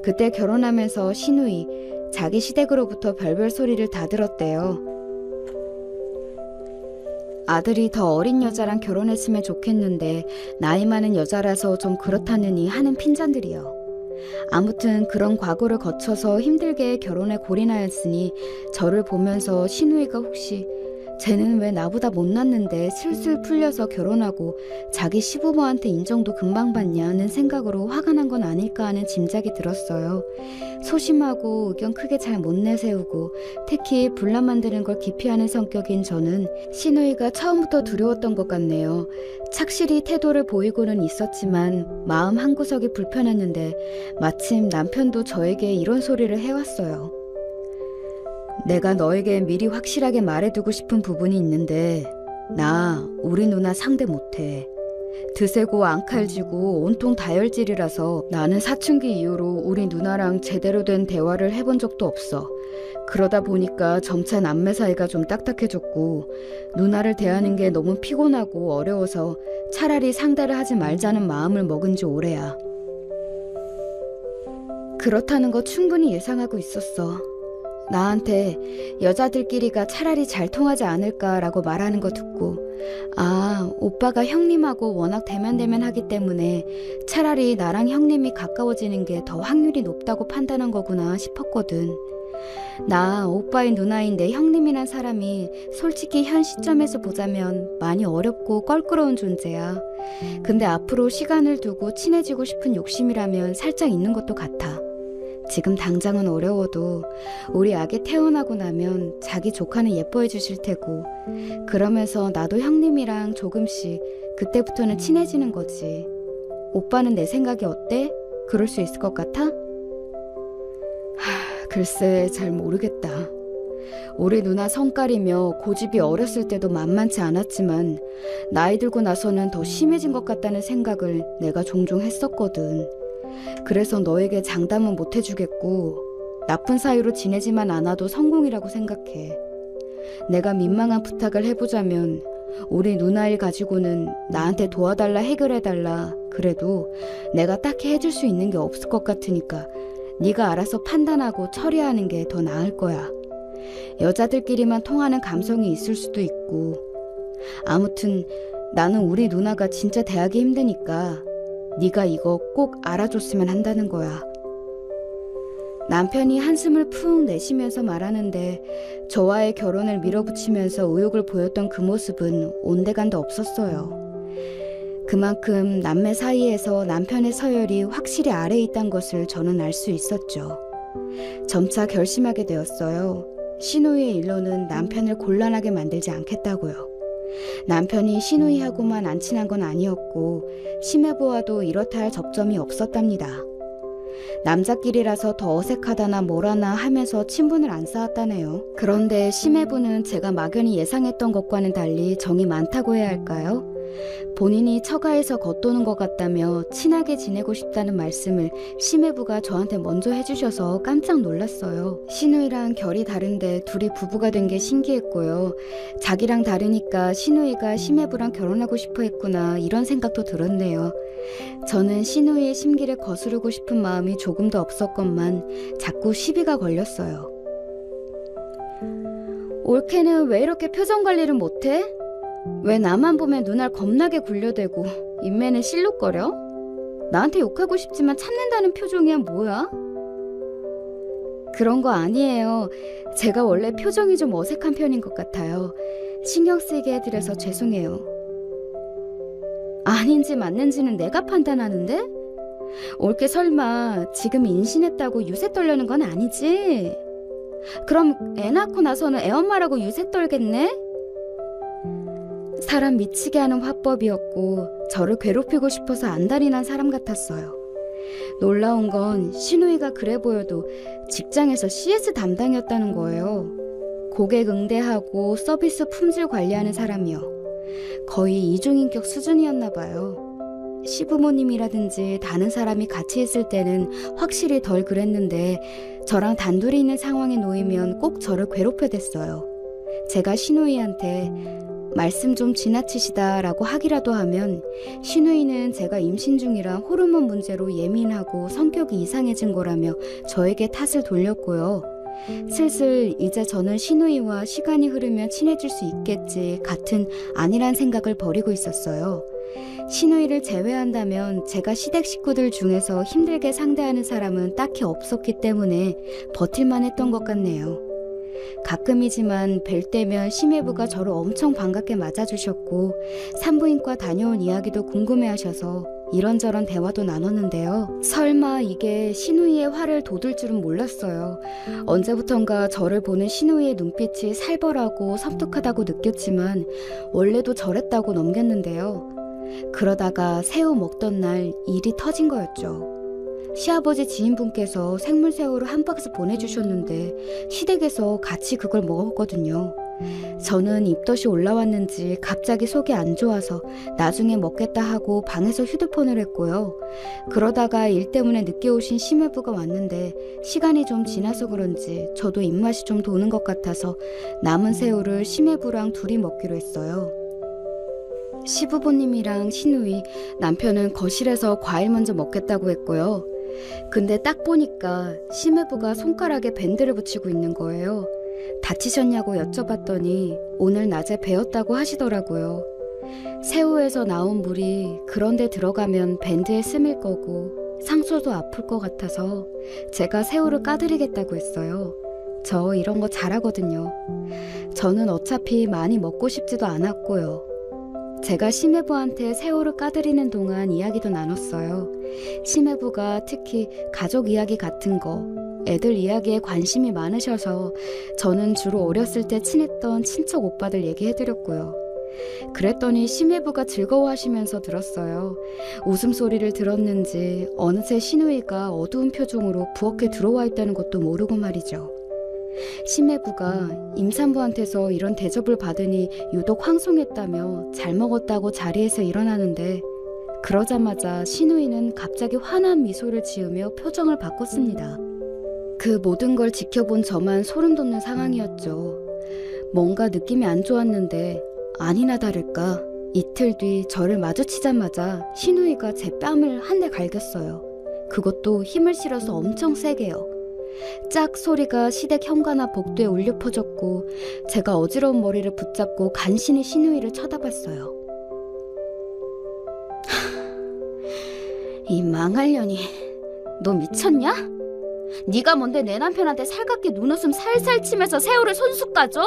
그때 결혼하면서 신우이 자기 시댁으로부터 별별 소리를 다 들었대요. 아들이 더 어린 여자랑 결혼했으면 좋겠는데 나이 많은 여자라서 좀 그렇다느니 하는 핀잔들이요. 아무튼 그런 과거를 거쳐서 힘들게 결혼에 골인하였으니 저를 보면서 신우이가 혹시 쟤는 왜 나보다 못났는데 슬슬 풀려서 결혼하고 자기 시부모한테 인정도 금방 받냐는 생각으로 화가 난 건 아닐까 하는 짐작이 들었어요. 소심하고 의견 크게 잘 못 내세우고 특히 분란 만드는 걸 기피하는 성격인 저는 신우이가 처음부터 두려웠던 것 같네요. 착실히 태도를 보이고는 있었지만 마음 한구석이 불편했는데 마침 남편도 저에게 이런 소리를 해왔어요. 내가 너에게 미리 확실하게 말해두고 싶은 부분이 있는데 나 우리 누나 상대 못해. 드세고 앙칼지고 온통 다혈질이라서 나는 사춘기 이후로 우리 누나랑 제대로 된 대화를 해본 적도 없어. 그러다 보니까 점차 남매 사이가 좀 딱딱해졌고 누나를 대하는 게 너무 피곤하고 어려워서 차라리 상대를 하지 말자는 마음을 먹은 지 오래야. 그렇다는 거 충분히 예상하고 있었어. 나한테 여자들끼리가 차라리 잘 통하지 않을까라고 말하는 거 듣고 아, 오빠가 형님하고 워낙 대면대면하기 때문에 차라리 나랑 형님이 가까워지는 게 더 확률이 높다고 판단한 거구나 싶었거든. 나 오빠의 누나인 내 형님이란 사람이 솔직히 현 시점에서 보자면 많이 어렵고 껄끄러운 존재야. 근데 앞으로 시간을 두고 친해지고 싶은 욕심이라면 살짝 있는 것도 같아. 지금 당장은 어려워도 우리 아기 태어나고 나면 자기 조카는 예뻐해 주실 테고 그러면서 나도 형님이랑 조금씩 그때부터는 친해지는 거지. 오빠는 내 생각이 어때? 그럴 수 있을 것 같아? 글쎄 잘 모르겠다. 우리 누나 성깔이며 고집이 어렸을 때도 만만치 않았지만 나이 들고 나서는 더 심해진 것 같다는 생각을 내가 종종 했었거든. 그래서 너에게 장담은 못 해주겠고 나쁜 사이로 지내지만 않아도 성공이라고 생각해. 내가 민망한 부탁을 해보자면 우리 누나 일 가지고는 나한테 도와달라 해결해달라 그래도 내가 딱히 해줄 수 있는 게 없을 것 같으니까 네가 알아서 판단하고 처리하는 게 더 나을 거야. 여자들끼리만 통하는 감성이 있을 수도 있고 아무튼 나는 우리 누나가 진짜 대하기 힘드니까 네가 이거 꼭 알아줬으면 한다는 거야. 남편이 한숨을 푹 내쉬면서 말하는데 저와의 결혼을 밀어붙이면서 의욕을 보였던 그 모습은 온데간데 없었어요. 그만큼 남매 사이에서 남편의 서열이 확실히 아래에 있다는 것을 저는 알 수 있었죠. 점차 결심하게 되었어요. 신우이의 일로는 남편을 곤란하게 만들지 않겠다고요. 남편이 신우이하고만 안 친한 건 아니었고 심해부와도 이렇다 할 접점이 없었답니다. 남자끼리라서 더 어색하다나 뭐라나 하면서 친분을 안 쌓았다네요. 그런데 심해부는 제가 막연히 예상했던 것과는 달리 정이 많다고 해야 할까요? 본인이 처가에서 겉도는 것 같다며 친하게 지내고 싶다는 말씀을 심해부가 저한테 먼저 해주셔서 깜짝 놀랐어요. 신우이랑 결이 다른데 둘이 부부가 된 게 신기했고요. 자기랑 다르니까 신우이가 심해부랑 결혼하고 싶어 했구나 이런 생각도 들었네요. 저는 신우이의 심기를 거스르고 싶은 마음이 조금도 없었건만 자꾸 시비가 걸렸어요. 올케는 왜 이렇게 표정 관리를 못해? 왜 나만 보면 눈알 겁나게 굴려대고 인매는 실룩거려? 나한테 욕하고 싶지만 참는다는 표정이야 뭐야? 그런 거 아니에요. 제가 원래 표정이 좀 어색한 편인 것 같아요. 신경 쓰이게 해드려서 죄송해요. 아닌지 맞는지는 내가 판단하는데? 올케 설마 지금 임신했다고 유세 떨려는 건 아니지? 그럼 애 낳고 나서는 애엄마라고 유세 떨겠네? 사람 미치게 하는 화법이었고 저를 괴롭히고 싶어서 안달이 난 사람 같았어요. 놀라운 건 신우이가 그래 보여도 직장에서 CS 담당이었다는 거예요. 고객 응대하고 서비스 품질 관리하는 사람이요. 거의 이중인격 수준이었나 봐요. 시부모님이라든지 다른 사람이 같이 있을 때는 확실히 덜 그랬는데 저랑 단둘이 있는 상황에 놓이면 꼭 저를 괴롭혀댔어요. 제가 시누이한테 말씀 좀 지나치시다라고 하기라도 하면 시누이는 제가 임신 중이라 호르몬 문제로 예민하고 성격이 이상해진 거라며 저에게 탓을 돌렸고요. 슬슬 이제 저는 시누이와 시간이 흐르면 친해질 수 있겠지 같은 안일한 생각을 버리고 있었어요. 시누이를 제외한다면 제가 시댁 식구들 중에서 힘들게 상대하는 사람은 딱히 없었기 때문에 버틸만 했던 것 같네요. 가끔이지만 뵐 때면 심해부가 저를 엄청 반갑게 맞아주셨고 산부인과 다녀온 이야기도 궁금해하셔서 이런저런 대화도 나눴는데요. 설마 이게 시누이의 화를 돋을 줄은 몰랐어요. 언제부턴가 저를 보는 시누이의 눈빛이 살벌하고 섬뜩하다고 느꼈지만 원래도 저랬다고 넘겼는데요. 그러다가 새우 먹던 날 일이 터진 거였죠. 시아버지 지인분께서 생물새우를 한 박스 보내주셨는데 시댁에서 같이 그걸 먹었거든요. 저는 입덧이 올라왔는지 갑자기 속이 안 좋아서 나중에 먹겠다 하고 방에서 휴대폰을 했고요. 그러다가 일 때문에 늦게 오신 심해부가 왔는데 시간이 좀 지나서 그런지 저도 입맛이 좀 도는 것 같아서 남은 새우를 심해부랑 둘이 먹기로 했어요. 시부모님이랑 시누이, 남편은 거실에서 과일 먼저 먹겠다고 했고요. 근데 딱 보니까 심해부가 손가락에 밴드를 붙이고 있는 거예요. 다치셨냐고 여쭤봤더니 오늘 낮에 베었다고 하시더라고요. 새우에서 나온 물이 그런데 들어가면 밴드에 스밀 거고 상처도 아플 것 같아서 제가 새우를 까드리겠다고 했어요. 저 이런 거 잘하거든요. 저는 어차피 많이 먹고 싶지도 않았고요. 제가 심해부한테 새우를 까드리는 동안 이야기도 나눴어요. 심해부가 특히 가족 이야기 같은 거, 애들 이야기에 관심이 많으셔서 저는 주로 어렸을 때 친했던 친척 오빠들 얘기해드렸고요. 그랬더니 심해부가 즐거워하시면서 들었어요. 웃음소리를 들었는지 어느새 시누이가 어두운 표정으로 부엌에 들어와 있다는 것도 모르고 말이죠. 심해부가 임산부한테서 이런 대접을 받으니 유독 황송했다며 잘 먹었다고 자리에서 일어나는데 그러자마자 시누이는 갑자기 환한 미소를 지으며 표정을 바꿨습니다. 그 모든 걸 지켜본 저만 소름 돋는 상황이었죠. 뭔가 느낌이 안 좋았는데 아니나 다를까 이틀 뒤 저를 마주치자마자 시누이가 제 뺨을 한 대 갈겼어요. 그것도 힘을 실어서 엄청 세게요. 짝 소리가 시댁 현관앞 복도에 울려 퍼졌고 제가 어지러운 머리를 붙잡고 간신히 시누이를 쳐다봤어요. 이 망할년이, 너 미쳤냐? 네가 뭔데 내 남편한테 살갑게 눈웃음 살살 치면서 새우를 손수 까줘?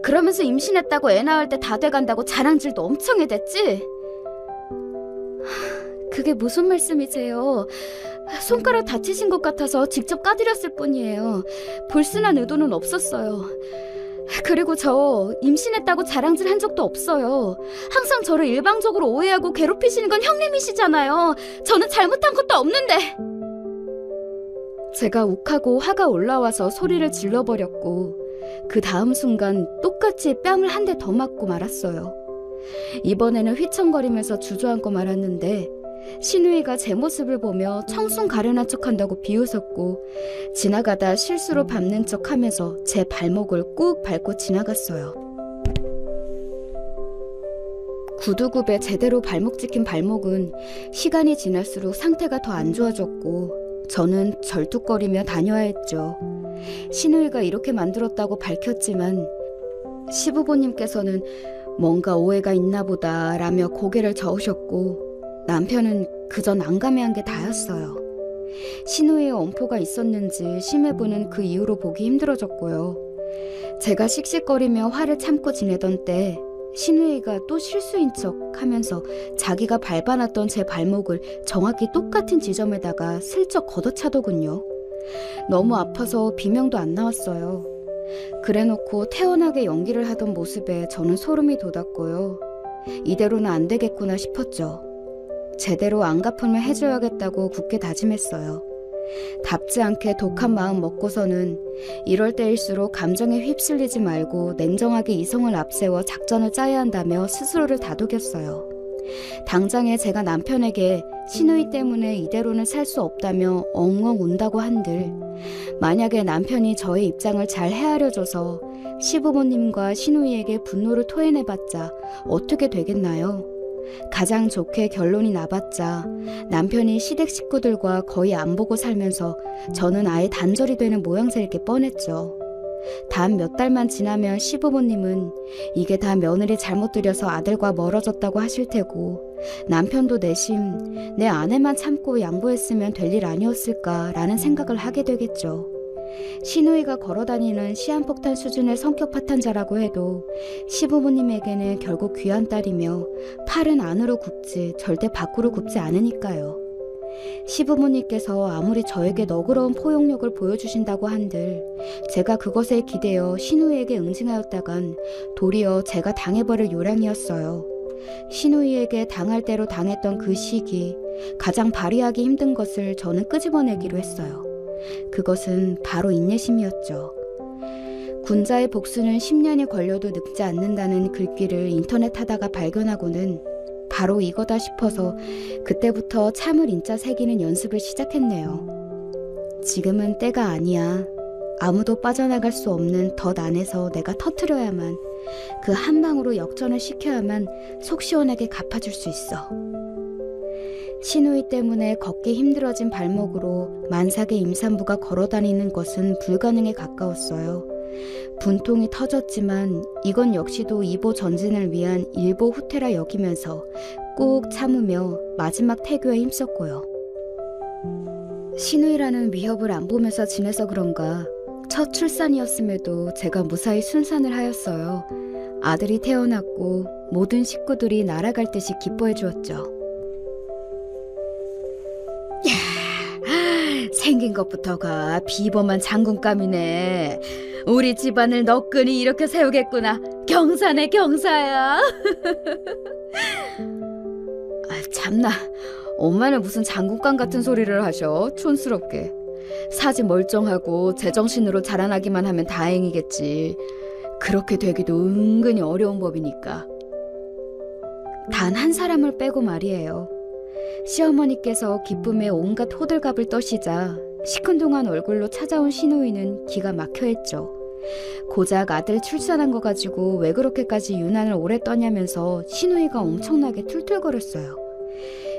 그러면서 임신했다고 애 낳을 때 다 돼간다고 자랑질도 엄청 해댔지? 그게 무슨 말씀이세요? 손가락 다치신 것 같아서 직접 까드렸을 뿐이에요. 불순한 의도는 없었어요. 그리고 저 임신했다고 자랑질 한 적도 없어요. 항상 저를 일방적으로 오해하고 괴롭히시는 건 형님이시잖아요. 저는 잘못한 것도 없는데. 제가 욱하고 화가 올라와서 소리를 질러버렸고 그 다음 순간 똑같이 뺨을 한 대 더 맞고 말았어요. 이번에는 휘청거리면서 주저앉고 말았는데 시누이가 제 모습을 보며 청순 가련한 척한다고 비웃었고 지나가다 실수로 밟는 척하면서 제 발목을 꾹 밟고 지나갔어요. 구두굽에 제대로 발목 찍힌 발목은 시간이 지날수록 상태가 더 안 좋아졌고 저는 절뚝거리며 다녀야 했죠. 시누이가 이렇게 만들었다고 밝혔지만 시부모님께서는 뭔가 오해가 있나 보다 라며 고개를 저으셨고 남편은 그저 난감해한 게 다였어요. 시누이의 엄포가 있었는지 심해부는 그 이후로 보기 힘들어졌고요. 제가 씩씩거리며 화를 참고 지내던 때 시누이가 또 실수인 척 하면서 자기가 밟아놨던 제 발목을 정확히 똑같은 지점에다가 슬쩍 걷어차더군요. 너무 아파서 비명도 안 나왔어요. 그래놓고 태연하게 연기를 하던 모습에 저는 소름이 돋았고요. 이대로는 안 되겠구나 싶었죠. 제대로 안갚음을 해줘야겠다고 굳게 다짐했어요. 답지 않게 독한 마음 먹고서는 이럴 때일수록 감정에 휩쓸리지 말고 냉정하게 이성을 앞세워 작전을 짜야 한다며 스스로를 다독였어요. 당장에 제가 남편에게 신우이 때문에 이대로는 살 수 없다며 엉엉 운다고 한들 만약에 남편이 저의 입장을 잘 헤아려줘서 시부모님과 신우이에게 분노를 토해내봤자 어떻게 되겠나요? 가장 좋게 결론이 나봤자 남편이 시댁 식구들과 거의 안 보고 살면서 저는 아예 단절이 되는 모양새일 게 뻔했죠. 단 몇 달만 지나면 시부모님은 이게 다 며느리 잘못 들여서 아들과 멀어졌다고 하실 테고 남편도 내심 내 아내만 참고 양보했으면 될 일 아니었을까라는 생각을 하게 되겠죠. 시누이가 걸어다니는 시한폭탄 수준의 성격 파탄자라고 해도 시부모님에게는 결국 귀한 딸이며 팔은 안으로 굽지 절대 밖으로 굽지 않으니까요. 시부모님께서 아무리 저에게 너그러운 포용력을 보여주신다고 한들 제가 그것에 기대어 시누이에게 응징하였다간 도리어 제가 당해버릴 요량이었어요. 시누이에게 당할 대로 당했던 그 시기 가장 발휘하기 힘든 것을 저는 끄집어내기로 했어요. 그것은 바로 인내심이었죠. 군자의 복수는 10년이 걸려도 늙지 않는다는 글귀를 인터넷 하다가 발견하고는 바로 이거다 싶어서 그때부터 참을 인자 새기는 연습을 시작했네요. 지금은 때가 아니야. 아무도 빠져나갈 수 없는 덫 안에서 내가 터트려야만, 그 한 방으로 역전을 시켜야만 속 시원하게 갚아줄 수 있어. 시누이 때문에 걷기 힘들어진 발목으로 만삭의 임산부가 걸어다니는 것은 불가능에 가까웠어요. 분통이 터졌지만 이건 역시도 이보 전진을 위한 일보 후퇴라 여기면서 꾹 참으며 마지막 태교에 힘썼고요. 시누이라는 위협을 안 보면서 지내서 그런가 첫 출산이었음에도 제가 무사히 순산을 하였어요. 아들이 태어났고 모든 식구들이 날아갈 듯이 기뻐해 주었죠. 생긴 것부터가 비범한 장군감이네. 우리 집안을 너끈히 이렇게 세우겠구나. 경사네 경사야. 참나, 엄마는 무슨 장군감 같은 소리를 하셔. 촌스럽게. 사지 멀쩡하고 제정신으로 자라나기만 하면 다행이겠지. 그렇게 되기도 은근히 어려운 법이니까. 단 한 사람을 빼고 말이에요. 시어머니께서 기쁨에 온갖 호들갑을 떠시자 시큰둥한 얼굴로 찾아온 시누이는 기가 막혀했죠. 고작 아들 출산한 거 가지고 왜 그렇게까지 유난을 오래 떠냐면서 시누이가 엄청나게 툴툴거렸어요.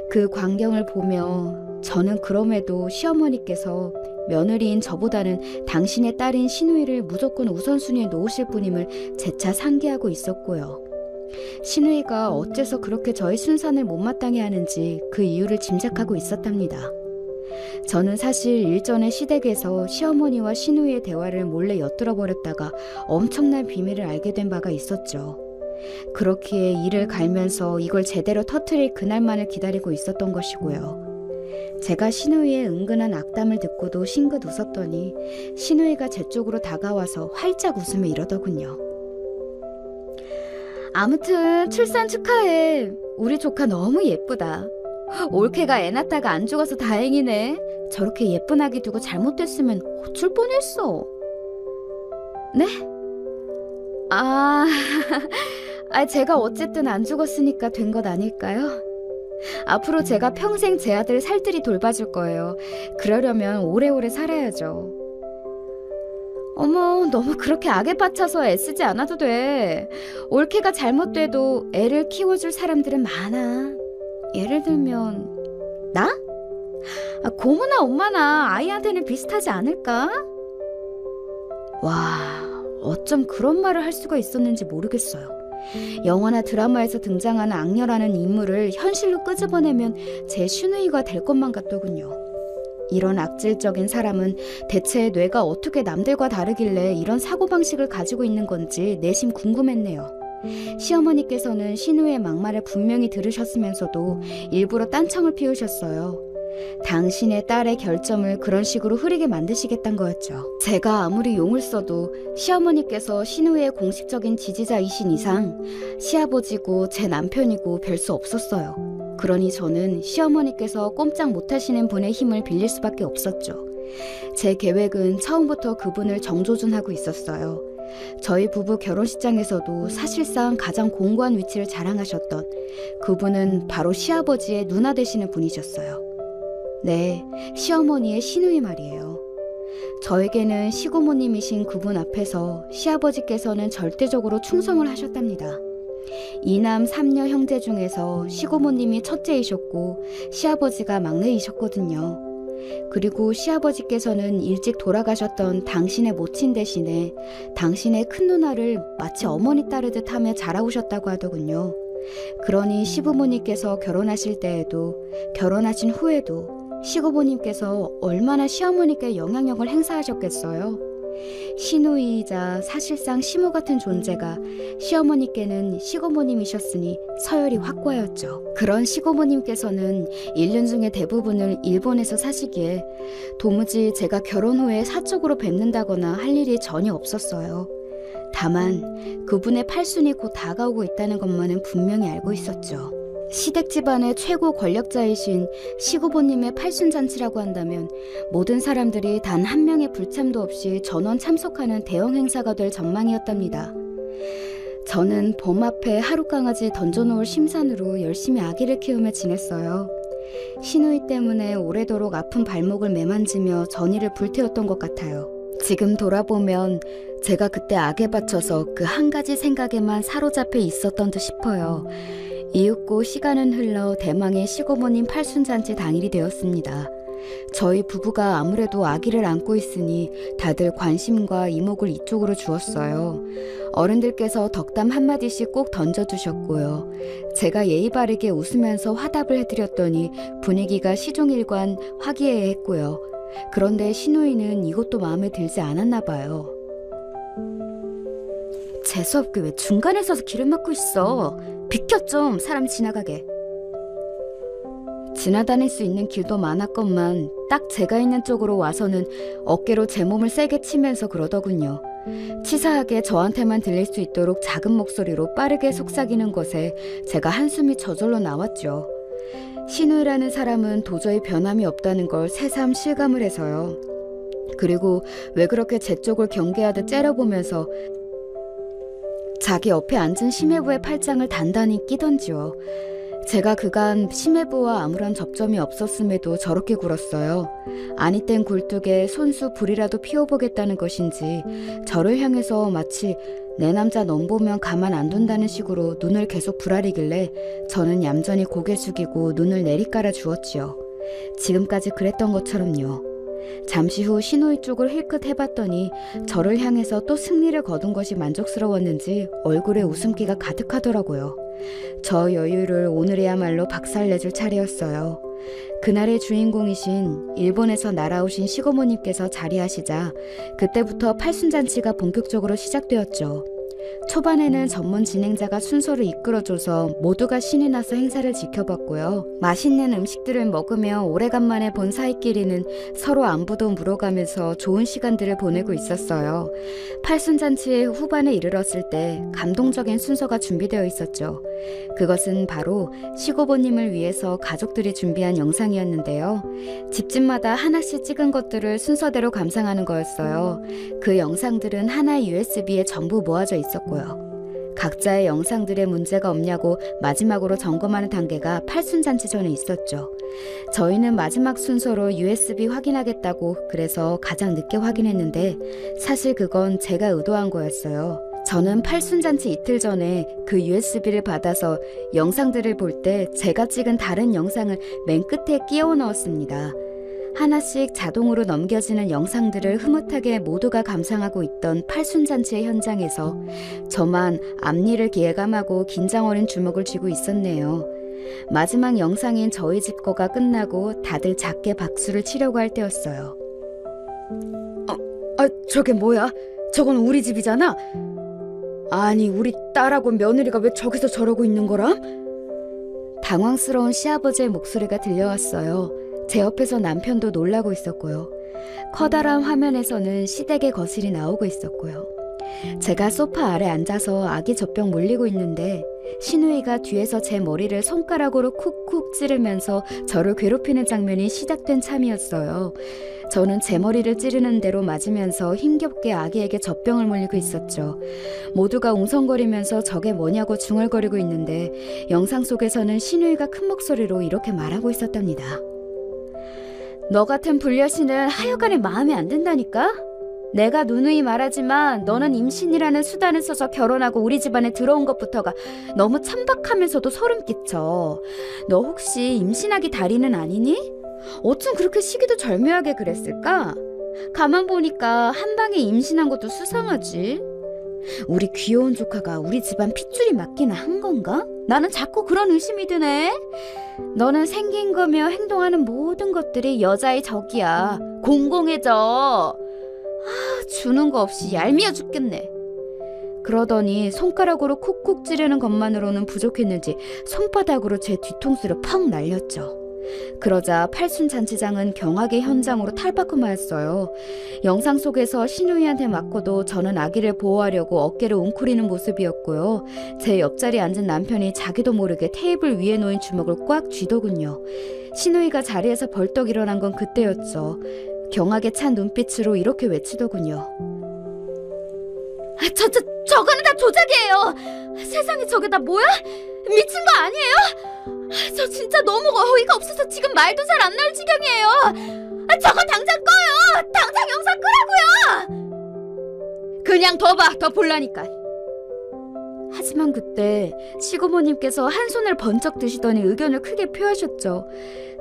그 광경을 보며 저는 그럼에도 시어머니께서 며느리인 저보다는 당신의 딸인 시누이를 무조건 우선순위에 놓으실 분임을 재차 상기하고 있었고요. 시누이가 어째서 그렇게 저의 순산을 못마땅해 하는지 그 이유를 짐작하고 있었답니다. 저는 사실 일전에 시댁에서 시어머니와 시누이의 대화를 몰래 엿들어버렸다가 엄청난 비밀을 알게 된 바가 있었죠. 그렇기에 이를 갈면서 이걸 제대로 터뜨릴 그날만을 기다리고 있었던 것이고요. 제가 시누이의 은근한 악담을 듣고도 싱긋 웃었더니 시누이가 제 쪽으로 다가와서 활짝 웃으며 이러더군요. 아무튼 출산 축하해. 우리 조카 너무 예쁘다. 올케가 애 낳다가 안 죽어서 다행이네. 저렇게 예쁜 아기 두고 잘못됐으면 어쩔 뻔했어. 네? 제가 어쨌든 안 죽었으니까 된 것 아닐까요? 앞으로 제가 평생 제 아들 살뜰히 돌봐줄 거예요. 그러려면 오래오래 살아야죠. 어머, 너무 그렇게 악에 빠쳐서 애쓰지 않아도 돼. 올케가 잘못돼도 애를 키워줄 사람들은 많아. 예를 들면 나? 고모나 엄마나 아이한테는 비슷하지 않을까? 와, 어쩜 그런 말을 할 수가 있었는지 모르겠어요. 영화나 드라마에서 등장하는 악녀라는 인물을 현실로 끄집어내면 제 시누이가 될 것만 같더군요. 이런 악질적인 사람은 대체 뇌가 어떻게 남들과 다르길래 이런 사고방식을 가지고 있는 건지 내심 궁금했네요. 시어머니께서는 시누이의 막말을 분명히 들으셨으면서도 일부러 딴청을 피우셨어요. 당신의 딸의 결점을 그런 식으로 흐리게 만드시겠다는 거였죠. 제가 아무리 용을 써도 시어머니께서 시누이의 공식적인 지지자이신 이상 시아버지고 제 남편이고 별 수 없었어요. 그러니 저는 시어머니께서 꼼짝 못하시는 분의 힘을 빌릴 수밖에 없었죠. 제 계획은 처음부터 그분을 정조준하고 있었어요. 저희 부부 결혼식장에서도 사실상 가장 공고한 위치를 자랑하셨던 그분은 바로 시아버지의 누나 되시는 분이셨어요. 네, 시어머니의 시누이 말이에요. 저에게는 시고모님이신 그분 앞에서 시아버지께서는 절대적으로 충성을 하셨답니다. 이남 삼녀 형제 중에서 시고모님이 첫째이셨고 시아버지가 막내이셨거든요. 그리고 시아버지께서는 일찍 돌아가셨던 당신의 모친 대신에 당신의 큰 누나를 마치 어머니 따르듯 하며 자라오셨다고 하더군요. 그러니 시부모님께서 결혼하실 때에도 결혼하신 후에도 시고모님께서 얼마나 시어머니께 영향력을 행사하셨겠어요. 시누이이자 사실상 시모 같은 존재가 시어머니께는 시고모님이셨으니 서열이 확고하였죠. 그런 시고모님께서는 1년 중에 대부분을 일본에서 사시기에 도무지 제가 결혼 후에 사적으로 뵙는다거나 할 일이 전혀 없었어요. 다만 그분의 팔순이 곧 다가오고 있다는 것만은 분명히 알고 있었죠. 시댁 집안의 최고 권력자이신 시고모님의 팔순잔치라고 한다면 모든 사람들이 단 한 명의 불참도 없이 전원 참석하는 대형 행사가 될 전망이었답니다. 저는 범 앞에 하룻강아지 던져놓을 심산으로 열심히 아기를 키우며 지냈어요. 시누이 때문에 오래도록 아픈 발목을 매만지며 전의를 불태웠던 것 같아요. 지금 돌아보면 제가 그때 악에 받쳐서 그 한 가지 생각에만 사로잡혀 있었던 듯 싶어요. 이윽고 시간은 흘러 대망의 시고모님 팔순잔치 당일이 되었습니다. 저희 부부가 아무래도 아기를 안고 있으니 다들 관심과 이목을 이쪽으로 주었어요. 어른들께서 덕담 한마디씩 꼭 던져주셨고요. 제가 예의 바르게 웃으면서 화답을 해드렸더니 분위기가 시종일관 화기애애했고요. 그런데 시누이는 이것도 마음에 들지 않았나 봐요. 재수없게 왜 중간에 서서 길을 막고 있어. 비켜 좀, 사람 지나가게. 지나다닐 수 있는 길도 많았건만 딱 제가 있는 쪽으로 와서는 어깨로 제 몸을 세게 치면서 그러더군요. 치사하게 저한테만 들릴 수 있도록 작은 목소리로 빠르게 속삭이는 것에 제가 한숨이 저절로 나왔죠. 시누이라는 사람은 도저히 변함이 없다는 걸 새삼 실감을 해서요. 그리고 왜 그렇게 제 쪽을 경계하듯 째려보면서 자기 옆에 앉은 심해부의 팔짱을 단단히 끼던지요. 제가 그간 심해부와 아무런 접점이 없었음에도 저렇게 굴었어요. 아니 땐 굴뚝에 손수 불이라도 피워보겠다는 것인지 저를 향해서 마치 내 남자 넌 보면 가만 안 둔다는 식으로 눈을 계속 부라리길래 저는 얌전히 고개 숙이고 눈을 내리깔아 주었지요. 지금까지 그랬던 것처럼요. 잠시 후 시누이 쪽을 힐끗 해봤더니 저를 향해서 또 승리를 거둔 것이 만족스러웠는지 얼굴에 웃음기가 가득하더라고요. 저 여유를 오늘이야말로 박살내줄 차례였어요. 그날의 주인공이신 일본에서 날아오신 시고모님께서 자리하시자 그때부터 팔순잔치가 본격적으로 시작되었죠. 초반에는 전문 진행자가 순서를 이끌어줘서 모두가 신이 나서 행사를 지켜봤고요. 맛있는 음식들을 먹으며 오래간만에 본 사이끼리는 서로 안부도 물어가면서 좋은 시간들을 보내고 있었어요. 팔순잔치의 후반에 이르렀을 때 감동적인 순서가 준비되어 있었죠. 그것은 바로 시고모님을 위해서 가족들이 준비한 영상이었는데요. 집집마다 하나씩 찍은 것들을 순서대로 감상하는 거였어요. 그 영상들은 하나의 USB에 전부 모아져 있었고요. 각자의 영상들에 문제가 없냐고 마지막으로 점검하는 단계가 팔순잔치 전에 있었죠. 저희는 마지막 순서로 USB 확인하겠다고 그래서 가장 늦게 확인했는데 사실 그건 제가 의도한 거였어요. 저는 팔순잔치 이틀 전에 그 USB를 받아서 영상들을 볼 때 제가 찍은 다른 영상을 맨 끝에 끼워 넣었습니다. 하나씩 자동으로 넘겨지는 영상들을 흐뭇하게 모두가 감상하고 있던 팔순잔치의 현장에서 저만 앞니를 예감하고 긴장 어린 주먹을 쥐고 있었네요. 마지막 영상인 저희 집 거가 끝나고 다들 작게 박수를 치려고 할 때였어요. 저게 뭐야? 저건 우리 집이잖아? 아니 우리 딸하고 며느리가 왜 저기서 저러고 있는 거람? 당황스러운 시아버지의 목소리가 들려왔어요. 제 옆에서 남편도 놀라고 있었고요. 커다란 화면에서는 시댁의 거실이 나오고 있었고요. 제가 소파 아래 앉아서 아기 젖병 물리고 있는데 시누이가 뒤에서 제 머리를 손가락으로 쿡쿡 찌르면서 저를 괴롭히는 장면이 시작된 참이었어요. 저는 제 머리를 찌르는 대로 맞으면서 힘겹게 아기에게 젖병을 물리고 있었죠. 모두가 웅성거리면서 저게 뭐냐고 중얼거리고 있는데 영상 속에서는 신우이가 큰 목소리로 이렇게 말하고 있었답니다. 너 같은 불려신은 하여간에 마음에 안 든다니까? 내가 누누이 말하지만 너는 임신이라는 수단을 써서 결혼하고 우리 집안에 들어온 것부터가 너무 천박하면서도 소름 끼쳐. 너 혹시 임신하기 달인은 아니니? 어쩜 그렇게 시기도 절묘하게 그랬을까? 가만 보니까 한 방에 임신한 것도 수상하지. 우리 귀여운 조카가 우리 집안 핏줄이 맞기나 한 건가? 나는 자꾸 그런 의심이 드네. 너는 생긴 거며 행동하는 모든 것들이 여자의 적이야. 공공해져. 주는 거 없이 얄미워 죽겠네. 그러더니 손가락으로 콕콕 찌르는 것만으로는 부족했는지 손바닥으로 제 뒤통수를 펑 날렸죠. 그러자 팔순잔치장은 경악의 현장으로 탈바꿈하였어요. 영상 속에서 신우이한테 맞고도 저는 아기를 보호하려고 어깨를 웅크리는 모습이었고요. 제 옆자리에 앉은 남편이 자기도 모르게 테이블 위에 놓인 주먹을 꽉 쥐더군요. 신우이가 자리에서 벌떡 일어난 건 그때였죠. 경악에 찬 눈빛으로 이렇게 외치더군요. 저거는 다 조작이에요. 세상에 저게 다 뭐야? 미친 거 아니에요? 저 진짜 너무 어이가 없어서 지금 말도 잘 안 나올 지경이에요. 저거 당장 꺼요. 당장 영상 끄라고요. 그냥 더 볼라니까. 하지만 그때 시고모님께서 한 손을 번쩍 드시더니 의견을 크게 표하셨죠.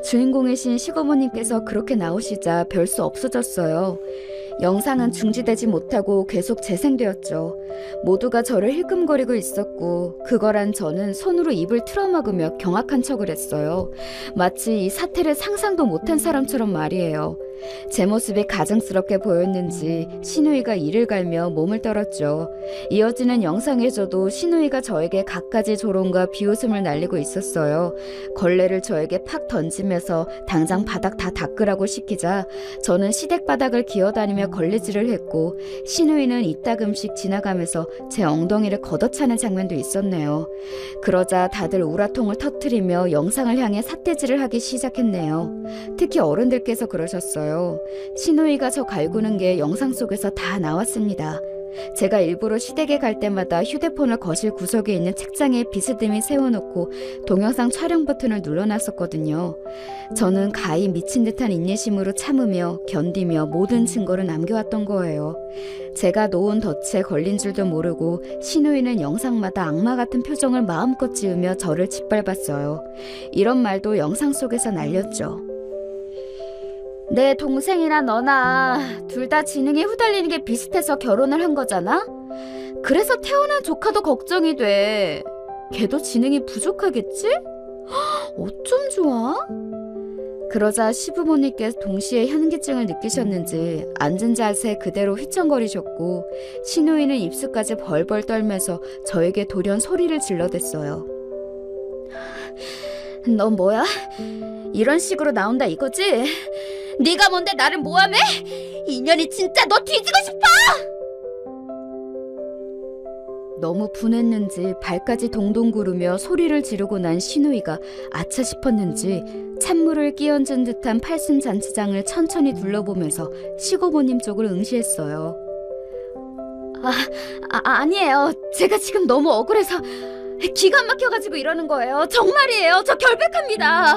주인공이신 시고모님께서 그렇게 나오시자 별 수 없어졌어요. 영상은 중지되지 못하고 계속 재생되었죠. 모두가 저를 힐끔거리고 있었고 그걸 한 저는 손으로 입을 틀어막으며 경악한 척을 했어요. 마치 이 사태를 상상도 못한 사람처럼 말이에요. 제 모습이 가증스럽게 보였는지 신우이가 이를 갈며 몸을 떨었죠. 이어지는 영상에서도 신우이가 저에게 갖가지 조롱과 비웃음을 날리고 있었어요. 걸레를 저에게 팍 던지면서 당장 바닥 다 닦으라고 시키자 저는 시댁바닥을 기어다니며 걸레질을 했고 신우이는 이따금씩 지나가면서 제 엉덩이를 걷어차는 장면도 있었네요. 그러자 다들 우라통을 터뜨리며 영상을 향해 삿대질을 하기 시작했네요. 특히 어른들께서 그러셨어요. 신우이가 저 갈구는 게 영상 속에서 다 나왔습니다. 제가 일부러 시댁에 갈 때마다 휴대폰을 거실 구석에 있는 책장에 비스듬히 세워놓고 동영상 촬영 버튼을 눌러놨었거든요. 저는 가히 미친 듯한 인내심으로 참으며 견디며 모든 증거를 남겨왔던 거예요. 제가 놓은 덫에 걸린 줄도 모르고 신우이는 영상마다 악마 같은 표정을 마음껏 지으며 저를 짓밟았어요. 이런 말도 영상 속에서 날렸죠. 내 동생이나 너나 둘 다 지능에 후달리는 게 비슷해서 결혼을 한 거잖아? 그래서 태어난 조카도 걱정이 돼. 걔도 지능이 부족하겠지? 어쩜 좋아? 그러자 시부모님께서 동시에 현기증을 느끼셨는지 앉은 자세 그대로 휘청거리셨고 신우이는 입술까지 벌벌 떨면서 저에게 돌연 소리를 질러댔어요. 너 뭐야? 이런 식으로 나온다 이거지? 네가 뭔데 나를 모함해? 인연이 진짜 너 뒤지고 싶어! 너무 분했는지 발까지 동동 구르며 소리를 지르고 난 신우이가 아차 싶었는지 찬물을 끼얹은 듯한 팔순잔치장을 천천히 둘러보면서 시고모님 쪽을 응시했어요. 아니에요. 제가 지금 너무 억울해서 기가 막혀가지고 이러는 거예요. 정말이에요. 저 결백합니다.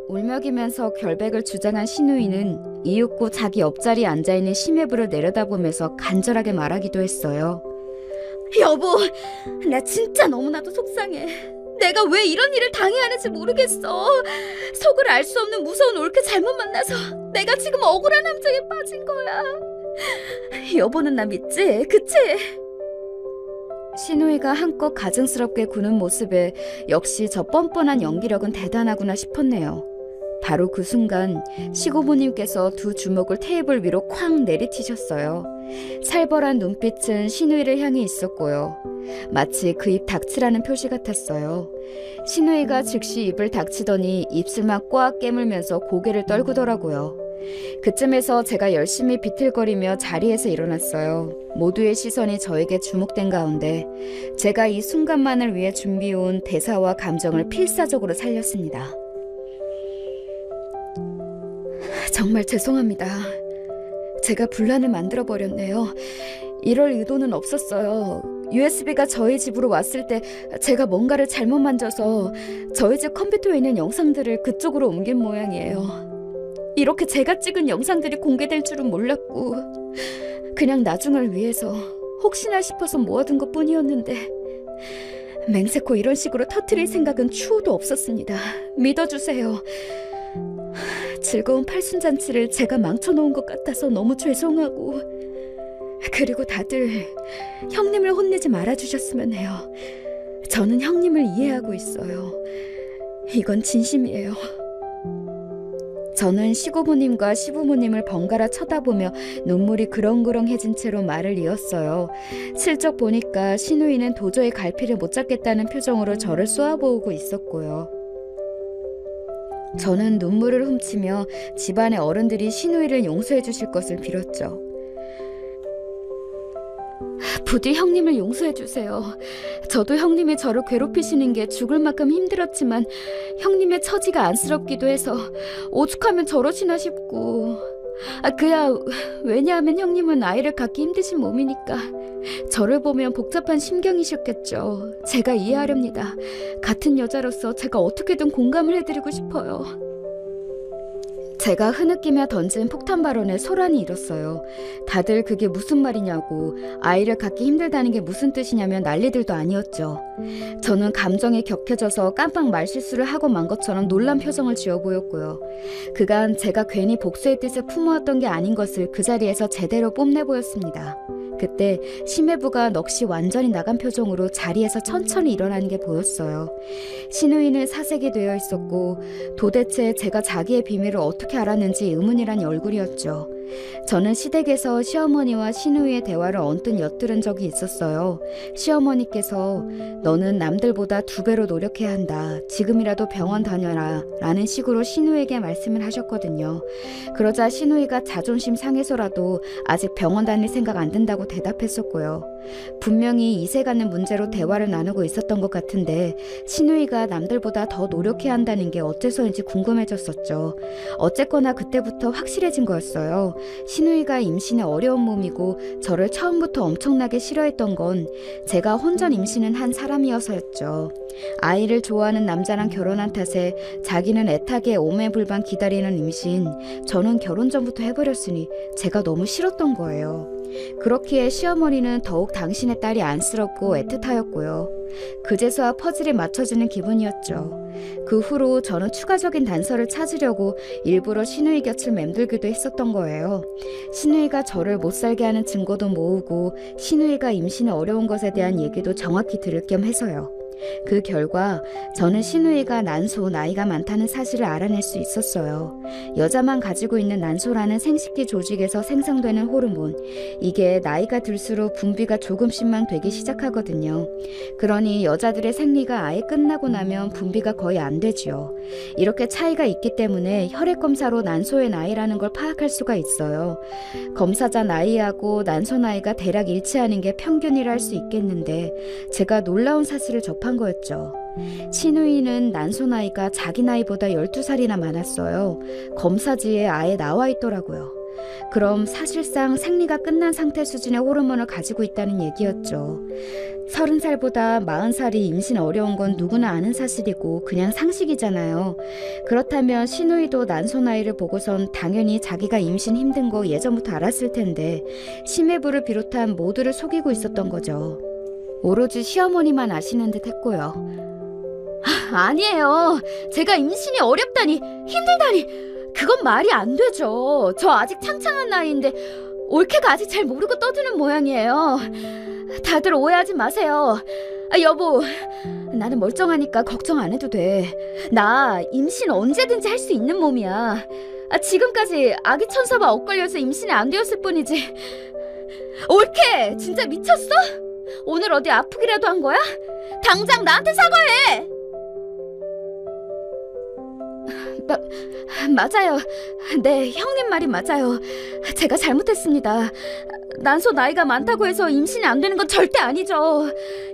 울먹이면서 결백을 주장한 신우이는 이윽고 자기 옆자리에 앉아있는 심해부를 내려다보면서 간절하게 말하기도 했어요. 여보, 나 진짜 너무나도 속상해. 내가 왜 이런 일을 당해야 하는지 모르겠어. 속을 알 수 없는 무서운 올케 잘못 만나서 내가 지금 억울한 함정에 빠진 거야. 여보는 나 믿지? 그치? 신우이가 한껏 가증스럽게 구는 모습에 역시 저 뻔뻔한 연기력은 대단하구나 싶었네요. 바로 그 순간 시고모님께서 두 주먹을 테이블 위로 쾅 내리치셨어요. 살벌한 눈빛은 신우이를 향해 있었고요. 마치 그 입 닥치라는 표시 같았어요. 신우이가 즉시 입을 닥치더니 입술만 꽉 깨물면서 고개를 떨구더라고요. 그쯤에서 제가 열심히 비틀거리며 자리에서 일어났어요. 모두의 시선이 저에게 주목된 가운데 제가 이 순간만을 위해 준비해온 대사와 감정을 필사적으로 살렸습니다. 정말 죄송합니다. 제가 분란을 만들어버렸네요. 이럴 의도는 없었어요. USB가 저희 집으로 왔을 때 제가 뭔가를 잘못 만져서 저희 집 컴퓨터에 있는 영상들을 그쪽으로 옮긴 모양이에요. 이렇게 제가 찍은 영상들이 공개될 줄은 몰랐고 그냥 나중을 위해서 혹시나 싶어서 모아둔 것뿐이었는데 맹세코 이런 식으로 터뜨릴 생각은 추호도 없었습니다. 믿어주세요. 즐거운 팔순잔치를 제가 망쳐놓은 것 같아서 너무 죄송하고 그리고 다들 형님을 혼내지 말아주셨으면 해요. 저는 형님을 이해하고 있어요. 이건 진심이에요. 저는 시고모님과 시부모님을 번갈아 쳐다보며 눈물이 그렁그렁해진 채로 말을 이었어요. 슬쩍 보니까 시누이는 도저히 갈피를 못 잡겠다는 표정으로 저를 쏘아보고 있었고요. 저는 눈물을 훔치며 집안의 어른들이 시누이를 용서해 주실 것을 빌었죠. 부디 형님을 용서해 주세요. 저도 형님이 저를 괴롭히시는 게 죽을 만큼 힘들었지만 형님의 처지가 안쓰럽기도 해서 오죽하면 저러시나 싶고 왜냐하면 형님은 아이를 갖기 힘드신 몸이니까 저를 보면 복잡한 심경이셨겠죠. 제가 이해하렵니다. 같은 여자로서 제가 어떻게든 공감을 해드리고 싶어요. 제가 흐느끼며 던진 폭탄 발언에 소란이 일었어요. 다들 그게 무슨 말이냐고, 아이를 갖기 힘들다는 게 무슨 뜻이냐면 난리들도 아니었죠. 저는 감정에 격해져서 깜빡 말실수를 하고 만 것처럼 놀란 표정을 지어 보였고요. 그간 제가 괜히 복수의 뜻을 품어왔던 게 아닌 것을 그 자리에서 제대로 뽐내 보였습니다. 그때 심해부가 넋이 완전히 나간 표정으로 자리에서 천천히 일어나는 게 보였어요. 시누이는 사색이 되어 있었고 도대체 제가 자기의 비밀을 어떻게 알았는지 의문이란 얼굴이었죠. 저는 시댁에서 시어머니와 시누이의 대화를 언뜻 엿들은 적이 있었어요. 시어머니께서 너는 남들보다 2배로 노력해야 한다. 지금이라도 병원 다녀라 라는 식으로 시누이에게 말씀을 하셨거든요. 그러자 시누이가 자존심 상해서라도 아직 병원 다닐 생각 안 든다고 대답했었고요. 분명히 이세 가는 문제로 대화를 나누고 있었던 것 같은데 시누이가 남들보다 더 노력해야 한다는 게 어째서인지 궁금해졌었죠. 어쨌거나 그때부터 확실해진 거였어요. 시누이가 임신에 어려운 몸이고 저를 처음부터 엄청나게 싫어했던 건 제가 혼전 임신은 한 사람이어서였죠. 아이를 좋아하는 남자랑 결혼한 탓에 자기는 애타게 오매불만 기다리는 임신, 저는 결혼 전부터 해버렸으니 제가 너무 싫었던 거예요. 그렇기에 시어머니는 더욱 당신의 딸이 안쓰럽고 애틋하였고요. 그제서야 퍼즐이 맞춰지는 기분이었죠. 그 후로 저는 추가적인 단서를 찾으려고 일부러 시누이 곁을 맴돌기도 했었던 거예요. 시누이가 저를 못살게 하는 증거도 모으고 시누이가 임신에 어려운 것에 대한 얘기도 정확히 들을 겸 해서요. 그 결과 저는 시누이가 난소 나이가 많다는 사실을 알아낼 수 있었어요. 여자만 가지고 있는 난소라는 생식기 조직에서 생성되는 호르몬, 이게 나이가 들수록 분비가 조금씩만 되기 시작하거든요. 그러니 여자들의 생리가 아예 끝나고 나면 분비가 거의 안 되지요. 이렇게 차이가 있기 때문에 혈액 검사로 난소의 나이라는 걸 파악할 수가 있어요. 검사자 나이하고 난소 나이가 대략 일치하는 게 평균이라 할 수 있겠는데 제가 놀라운 사실을 접한 거였죠. 시누이는 난소 나이가 자기 나이보다 12살이나 많았어요. 검사지에 아예 나와 있더라고요. 그럼 사실상 생리가 끝난 상태 수준의 호르몬을 가지고 있다는 얘기였죠. 30살보다 40살이 임신 어려운 건 누구나 아는 사실이고 그냥 상식이잖아요. 그렇다면 시누이도 난소 나이를 보고선 당연히 자기가 임신 힘든 거 예전부터 알았을 텐데 심해부를 비롯한 모두를 속이고 있었던 거죠. 오로지 시어머니만 아시는 듯 했고요. 아니에요. 제가 임신이 어렵다니, 힘들다니, 그건 말이 안 되죠. 저 아직 창창한 나이인데 올케가 아직 잘 모르고 떠드는 모양이에요. 다들 오해하지 마세요. 여보, 나는 멀쩡하니까 걱정 안 해도 돼. 나 임신 언제든지 할 수 있는 몸이야. 지금까지 아기 천사가 엇걸려서 임신이 안 되었을 뿐이지. 올케, 진짜 미쳤어? 오늘 어디 아프기라도 한 거야? 당장 나한테 사과해! 맞아요. 네, 형님 말이 맞아요. 제가 잘못했습니다. 난소 나이가 많다고 해서 임신이 안 되는 건 절대 아니죠.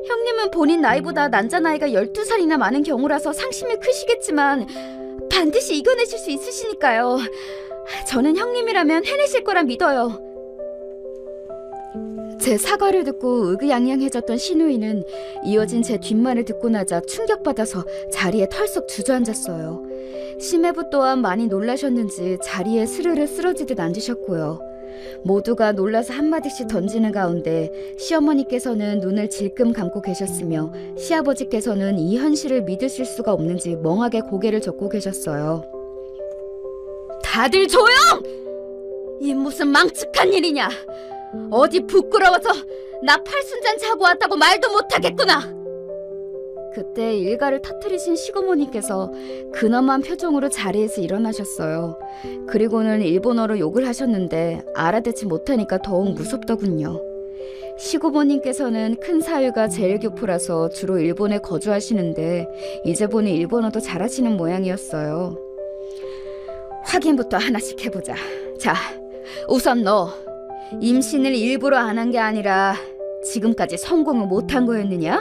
형님은 본인 나이보다 난자 나이가 12살이나 많은 경우라서 상심이 크시겠지만 반드시 이겨내실 수 있으시니까요. 저는 형님이라면 해내실 거라 믿어요. 제 사과를 듣고 의기양양해졌던 신우이는 이어진 제 뒷말을 듣고 나자 충격받아서 자리에 털썩 주저앉았어요. 심해부 또한 많이 놀라셨는지 자리에 스르르 쓰러지듯 앉으셨고요. 모두가 놀라서 한마디씩 던지는 가운데 시어머니께서는 눈을 질끔 감고 계셨으며 시아버지께서는 이 현실을 믿으실 수가 없는지 멍하게 고개를 젓고 계셨어요. 다들 조용! 이 무슨 망측한 일이냐? 어디 부끄러워서 나 팔순잔치 하고 왔다고 말도 못하겠구나. 그때 일가를 터뜨리신 시고모님께서 근엄한 표정으로 자리에서 일어나셨어요. 그리고는 일본어로 욕을 하셨는데 알아듣지 못하니까 더욱 무섭더군요. 시고모님께서는 큰 사위가 제일교포라서 주로 일본에 거주하시는데 이제 보니 일본어도 잘하시는 모양이었어요. 확인부터 하나씩 해보자. 자, 우선 너 임신을 일부러 안 한 게 아니라 지금까지 성공을 못한 거였느냐?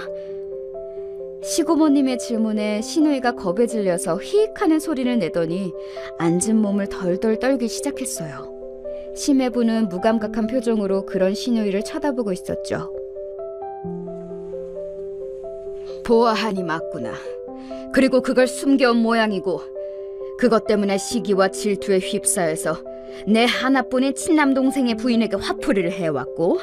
시고모님의 질문에 신우이가 겁에 질려서 히익하는 소리를 내더니 앉은 몸을 덜덜 떨기 시작했어요. 심해부는 무감각한 표정으로 그런 신우이를 쳐다보고 있었죠. 보아하니 맞구나. 그리고 그걸 숨겨온 모양이고 그것 때문에 시기와 질투에 휩싸여서 내 하나뿐인 친남동생의 부인에게 화풀이를 해왔고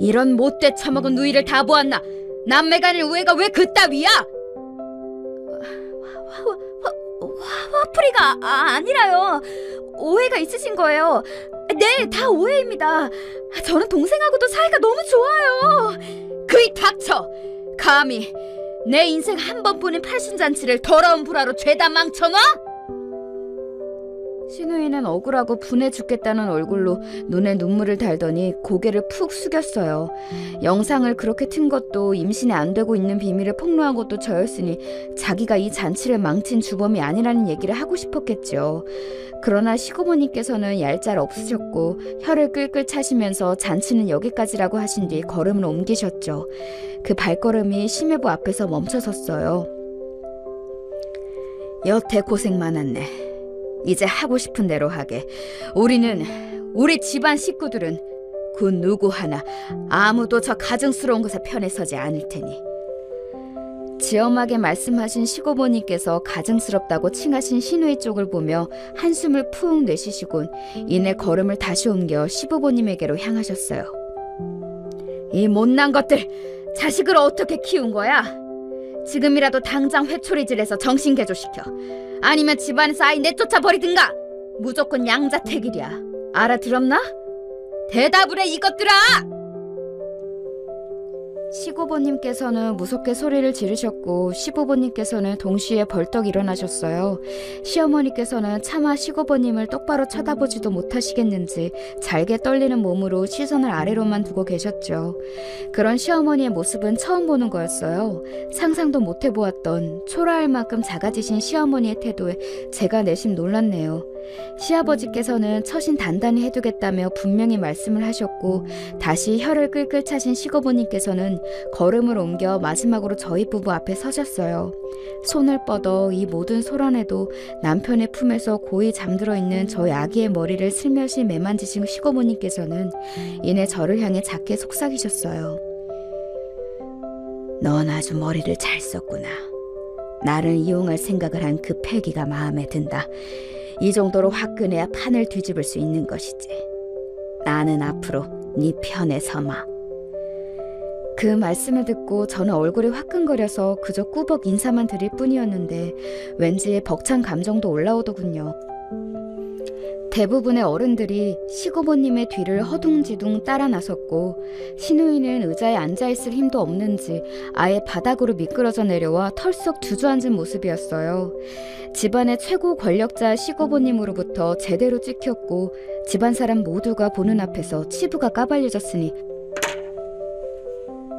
이런 못돼 처먹은 누이를 다 보았나? 남매 간의 우애가 왜 그따위야? 화풀이가 아니라요. 오해가 있으신 거예요. 네, 다 오해입니다. 저는 동생하고도 사이가 너무 좋아요. 그이 닥쳐! 감히 내 인생 한 번뿐인 팔순잔치를 더러운 불화로 죄다 망쳐놔? 신우이는 억울하고 분해 죽겠다는 얼굴로 눈에 눈물을 달더니 고개를 푹 숙였어요. 영상을 그렇게 튼 것도 임신이 안 되고 있는 비밀을 폭로한 것도 저였으니 자기가 이 잔치를 망친 주범이 아니라는 얘기를 하고 싶었겠죠. 그러나 시고모님께서는 얄짤 없으셨고 혀를 끌끌 차시면서 잔치는 여기까지라고 하신 뒤 걸음을 옮기셨죠. 그 발걸음이 심해부 앞에서 멈춰섰어요. 여태 고생 많았네. 이제 하고 싶은 대로 하게. 우리 집안 식구들은 그 누구 하나 아무도 저 가증스러운 것에 편에 서지 않을 테니. 지엄하게 말씀하신 시고모님께서 가증스럽다고 칭하신 신우이 쪽을 보며 한숨을 푹 내쉬시곤 이내 걸음을 다시 옮겨 시부모님에게로 향하셨어요. 이 못난 것들, 자식을 어떻게 키운 거야? 지금이라도 당장 회초리질해서 정신개조시켜. 아니면 집안에서 아이 내쫓아 버리든가. 무조건 양자택일이야. 알아들었나? 대답을 해, 이것들아! 시고모님께서는 무섭게 소리를 지르셨고 시부모님께서는 동시에 벌떡 일어나셨어요. 시어머니께서는 차마 시고모님을 똑바로 쳐다보지도 못하시겠는지 잘게 떨리는 몸으로 시선을 아래로만 두고 계셨죠. 그런 시어머니의 모습은 처음 보는 거였어요. 상상도 못해보았던 초라할 만큼 작아지신 시어머니의 태도에 제가 내심 놀랐네요. 시아버지께서는 처신 단단히 해두겠다며 분명히 말씀을 하셨고 다시 혀를 끌끌 차신 시고모님께서는 걸음을 옮겨 마지막으로 저희 부부 앞에 서셨어요. 손을 뻗어 이 모든 소란에도 남편의 품에서 고이 잠들어 있는 저희 아기의 머리를 슬며시 매만지신 시고모님께서는 이내 저를 향해 작게 속삭이셨어요. 넌 아주 머리를 잘 썼구나. 나를 이용할 생각을 한 그 패기가 마음에 든다. 이 정도로 화끈해야 판을 뒤집을 수 있는 것이지. 나는 앞으로 네 편에 서마. 그 말씀을 듣고 저는 얼굴이 화끈거려서 그저 꾸벅 인사만 드릴 뿐이었는데 왠지 벅찬 감정도 올라오더군요. 대부분의 어른들이 시고모님의 뒤를 허둥지둥 따라 나섰고 신우이는 의자에 앉아있을 힘도 없는지 아예 바닥으로 미끄러져 내려와 털썩 주저앉은 모습이었어요. 집안의 최고 권력자 시고모님으로부터 제대로 찍혔고 집안 사람 모두가 보는 앞에서 치부가 까발려졌으니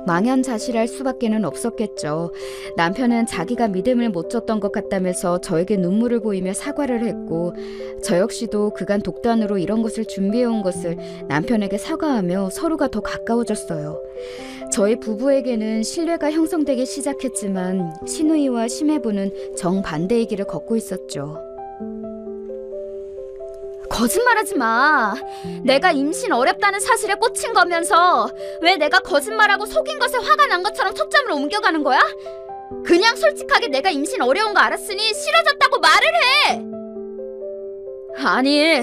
망연자실할 수밖에는 없었겠죠. 남편은 자기가 믿음을 못 줬던 것 같다면서 저에게 눈물을 보이며 사과를 했고 저 역시도 그간 독단으로 이런 것을 준비해온 것을 남편에게 사과하며 서로가 더 가까워졌어요. 저희 부부에게는 신뢰가 형성되기 시작했지만 신우이와 심해부는 정반대의 길을 걷고 있었죠. 거짓말하지 마. 내가 임신 어렵다는 사실에 꽂힌 거면서 왜 내가 거짓말하고 속인 것에 화가 난 것처럼 초점을 옮겨가는 거야? 그냥 솔직하게 내가 임신 어려운 거 알았으니 싫어졌다고 말을 해. 아니,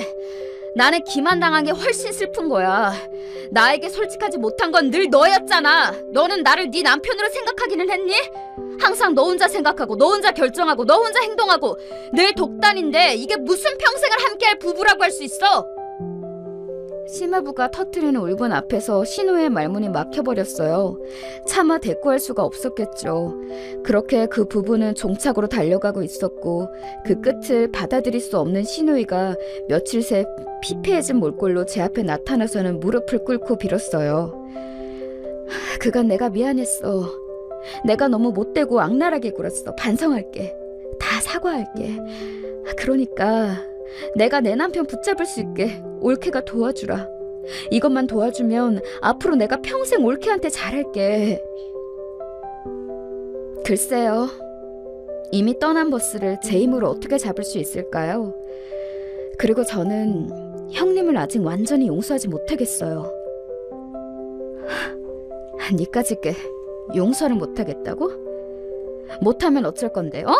나는 기만당한 게 훨씬 슬픈 거야. 나에게 솔직하지 못한 건 늘 너였잖아. 너는 나를 네 남편으로 생각하기는 했니? 항상 너 혼자 생각하고 너 혼자 결정하고 너 혼자 행동하고 늘 독단인데 이게 무슨 평생을 함께할 부부라고 할 수 있어? 심화부가 터뜨리는 울분 앞에서 신우의 말문이 막혀버렸어요. 차마 대꾸할 수가 없었겠죠. 그렇게 그 부부는 종착으로 달려가고 있었고 그 끝을 받아들일 수 없는 신우이가 며칠 새 피폐해진 몰골로 제 앞에 나타나서는 무릎을 꿇고 빌었어요. 그간 내가 미안했어. 내가 너무 못되고 악랄하게 굴었어. 반성할게. 다 사과할게. 그러니까 내가 내 남편 붙잡을 수 있게 올케가 도와주라. 이것만 도와주면 앞으로 내가 평생 올케한테 잘할게. 글쎄요. 이미 떠난 버스를 제 힘으로 어떻게 잡을 수 있을까요? 그리고 저는 형님을 아직 완전히 용서하지 못하겠어요. 니까짓게 용서를 못하겠다고? 못하면 어쩔 건데, 어?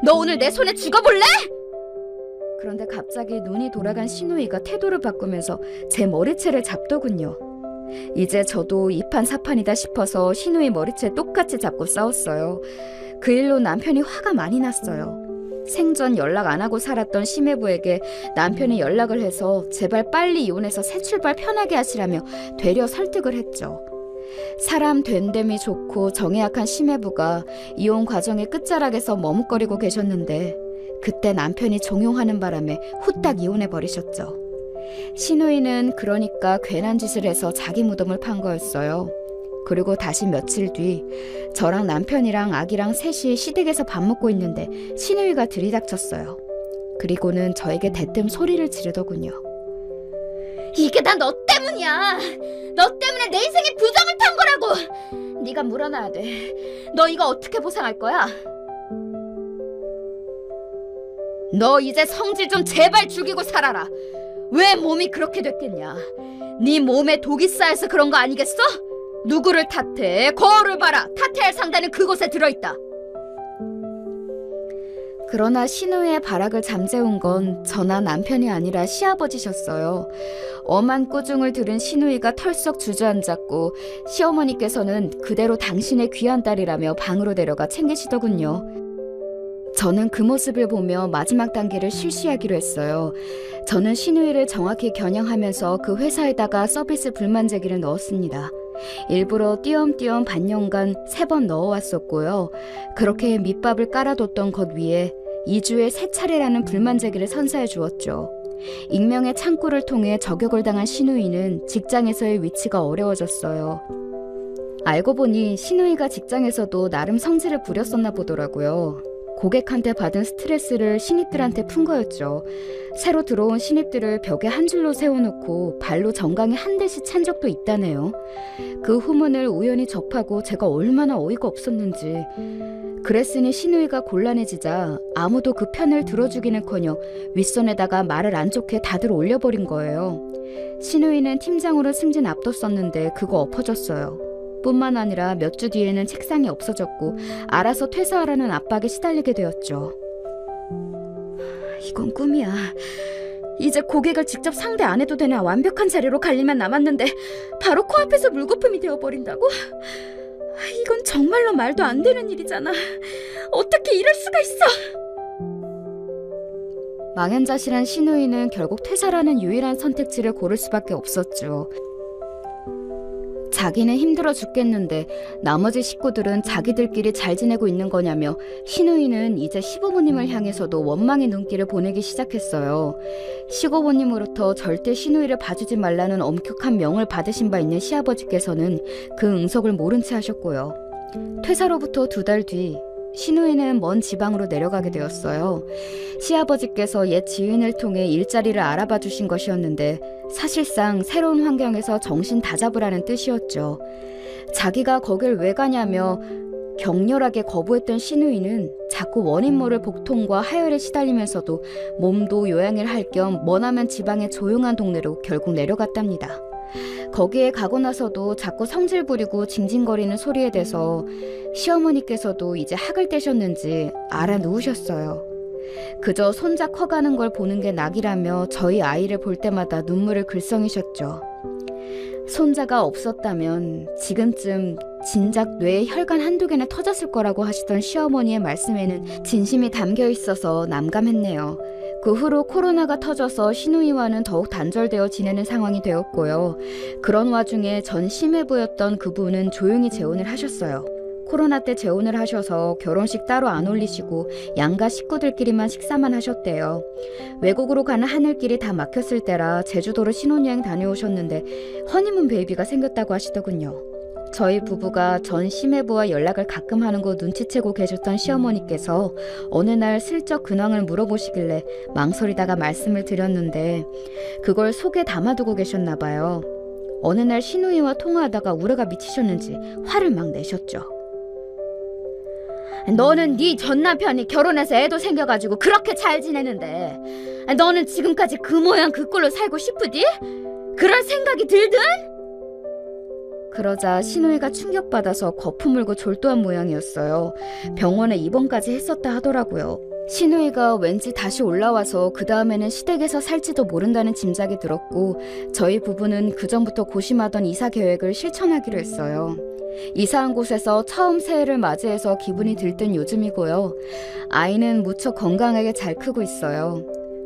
너 오늘 내 손에 죽어볼래? 그런데 갑자기 눈이 돌아간 신우이가 태도를 바꾸면서 제 머리채를 잡더군요. 이제 저도 이판사판이다 싶어서 신우이 머리채 똑같이 잡고 싸웠어요. 그 일로 남편이 화가 많이 났어요. 생전 연락 안 하고 살았던 심해부에게 남편이 연락을 해서 제발 빨리 이혼해서 새 출발 편하게 하시라며 되려 설득을 했죠. 사람 된됨이 좋고 정이 약한 심해부가 이혼 과정의 끝자락에서 머뭇거리고 계셨는데 그때 남편이 종용하는 바람에 후딱 이혼해버리셨죠. 신우이는 그러니까 괜한 짓을 해서 자기 무덤을 판 거였어요. 그리고 다시 며칠 뒤 저랑 남편이랑 아기랑 셋이 시댁에서 밥 먹고 있는데 신우이가 들이닥쳤어요. 그리고는 저에게 대뜸 소리를 지르더군요. 이게 다 너 때문이야. 너 때문에 내 인생에 부정을 탄 거라고. 네가 물어놔야 돼. 너 이거 어떻게 보상할 거야? 너 이제 성질 좀 제발 죽이고 살아라. 왜 몸이 그렇게 됐겠냐? 네 몸에 독이 쌓여서 그런 거 아니겠어? 누구를 탓해? 거울을 봐라. 탓해야 할 상대는 그곳에 들어있다. 그러나 신우의 발악을 잠재운 건 저나 남편이 아니라 시아버지셨어요. 엄한 꾸중을 들은 신우이가 털썩 주저앉았고 시어머니께서는 그대로 당신의 귀한 딸이라며 방으로 데려가 챙기시더군요. 저는 그 모습을 보며 마지막 단계를 실시하기로 했어요. 저는 신우이를 정확히 겨냥하면서 그 회사에다가 서비스 불만 제기를 넣었습니다. 일부러 띄엄띄엄 반년간 3번 넣어왔었고요. 그렇게 밑밥을 깔아뒀던 것 위에 2주에 3차례라는 불만 제기를 선사해 주었죠. 익명의 창구를 통해 저격을 당한 신우이는 직장에서의 위치가 어려워졌어요. 알고 보니 신우이가 직장에서도 나름 성질을 부렸었나 보더라고요. 고객한테 받은 스트레스를 신입들한테 푼 거였죠. 새로 들어온 신입들을 벽에 한 줄로 세워놓고 발로 정강이 한 대씩 찬 적도 있다네요. 그 후문을 우연히 접하고 제가 얼마나 어이가 없었는지. 그랬으니 신우이가 곤란해지자 아무도 그 편을 들어주기는커녕 윗선에다가 말을 안 좋게 다들 올려버린 거예요. 신우이는 팀장으로 승진 앞뒀었는데 그거 엎어졌어요. 뿐만 아니라 몇 주 뒤에는 책상이 없어졌고 알아서 퇴사하라는 압박에 시달리게 되었죠. 이건 꿈이야. 이제 고객을 직접 상대 안 해도 되는 완벽한 자리로 갈 일만 남았는데 바로 코앞에서 물거품이 되어버린다고? 이건 정말로 말도 안 되는 일이잖아. 어떻게 이럴 수가 있어? 망연자실한 신우이는 결국 퇴사라는 유일한 선택지를 고를 수밖에 없었죠. 자기는 힘들어 죽겠는데 나머지 식구들은 자기들끼리 잘 지내고 있는 거냐며 신우이는 이제 시고모님을 향해서도 원망의 눈길을 보내기 시작했어요. 시고모님으로부터 절대 신우이를 봐주지 말라는 엄격한 명을 받으신 바 있는 시아버지께서는 그 응석을 모른 채 하셨고요. 퇴사로부터 2달 뒤 신우이는 먼 지방으로 내려가게 되었어요. 시아버지께서 옛 지인을 통해 일자리를 알아봐 주신 것이었는데 사실상 새로운 환경에서 정신 다잡으라는 뜻이었죠. 자기가 거길 왜 가냐며 격렬하게 거부했던 시누이는 자꾸 원인 모를 복통과 하혈에 시달리면서도 몸도 요양을 할 겸 머나먼 지방의 조용한 동네로 결국 내려갔답니다. 거기에 가고 나서도 자꾸 성질 부리고 징징거리는 소리에 대해서 시어머니께서도 이제 학을 떼셨는지 알아 누우셨어요. 그저 손자 커가는 걸 보는 게 낙이라며 저희 아이를 볼 때마다 눈물을 글썽이셨죠. 손자가 없었다면 지금쯤 진작 뇌에 혈관 한두 개나 터졌을 거라고 하시던 시어머니의 말씀에는 진심이 담겨 있어서 남감했네요. 그 후로 코로나가 터져서 시누이와는 더욱 단절되어 지내는 상황이 되었고요. 그런 와중에 전 심해 보였던 그분은 조용히 재혼을 하셨어요. 코로나 때 재혼을 하셔서 결혼식 따로 안 올리시고 양가 식구들끼리만 식사만 하셨대요. 외국으로 가는 하늘길이 다 막혔을 때라 제주도로 신혼여행 다녀오셨는데 허니문 베이비가 생겼다고 하시더군요. 저희 부부가 전 심해부와 연락을 가끔 하는 거 눈치채고 계셨던 시어머니께서 어느 날 슬쩍 근황을 물어보시길래 망설이다가 말씀을 드렸는데 그걸 속에 담아두고 계셨나 봐요. 어느 날 시누이와 통화하다가 우레가 미치셨는지 화를 막 내셨죠. 너는 네 전 남편이 결혼해서 애도 생겨가지고 그렇게 잘 지내는데 너는 지금까지 그 모양 그 꼴로 살고 싶으디? 그런 생각이 들든? 그러자 시누이가 충격받아서 거품 물고 졸도한 모양이었어요. 병원에 입원까지 했었다 하더라고요. 시누이가 왠지 다시 올라와서 그 다음에는 시댁에서 살지도 모른다는 짐작이 들었고 저희 부부는 그전부터 고심하던 이사 계획을 실천하기로 했어요. 이사한 곳에서 처음 새해를 맞이해서 기분이 들뜬 요즘이고요. 아이는 무척 건강하게 잘 크고 있어요.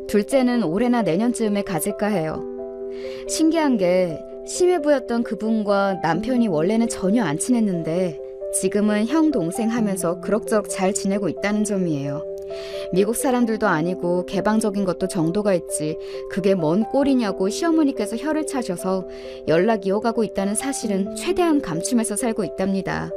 둘째는 올해나 내년쯤에 가질까 해요. 신기한 게 심해 보였던 그분과 남편이 원래는 전혀 안 친했는데 지금은 형 동생 하면서 그럭저럭 잘 지내고 있다는 점이에요. 미국 사람들도 아니고 개방적인 것도 정도가 있지 그게 뭔 꼴이냐고 시어머니께서 혀를 차셔서 연락 이어가고 있다는 사실은 최대한 감추면서 살고 있답니다.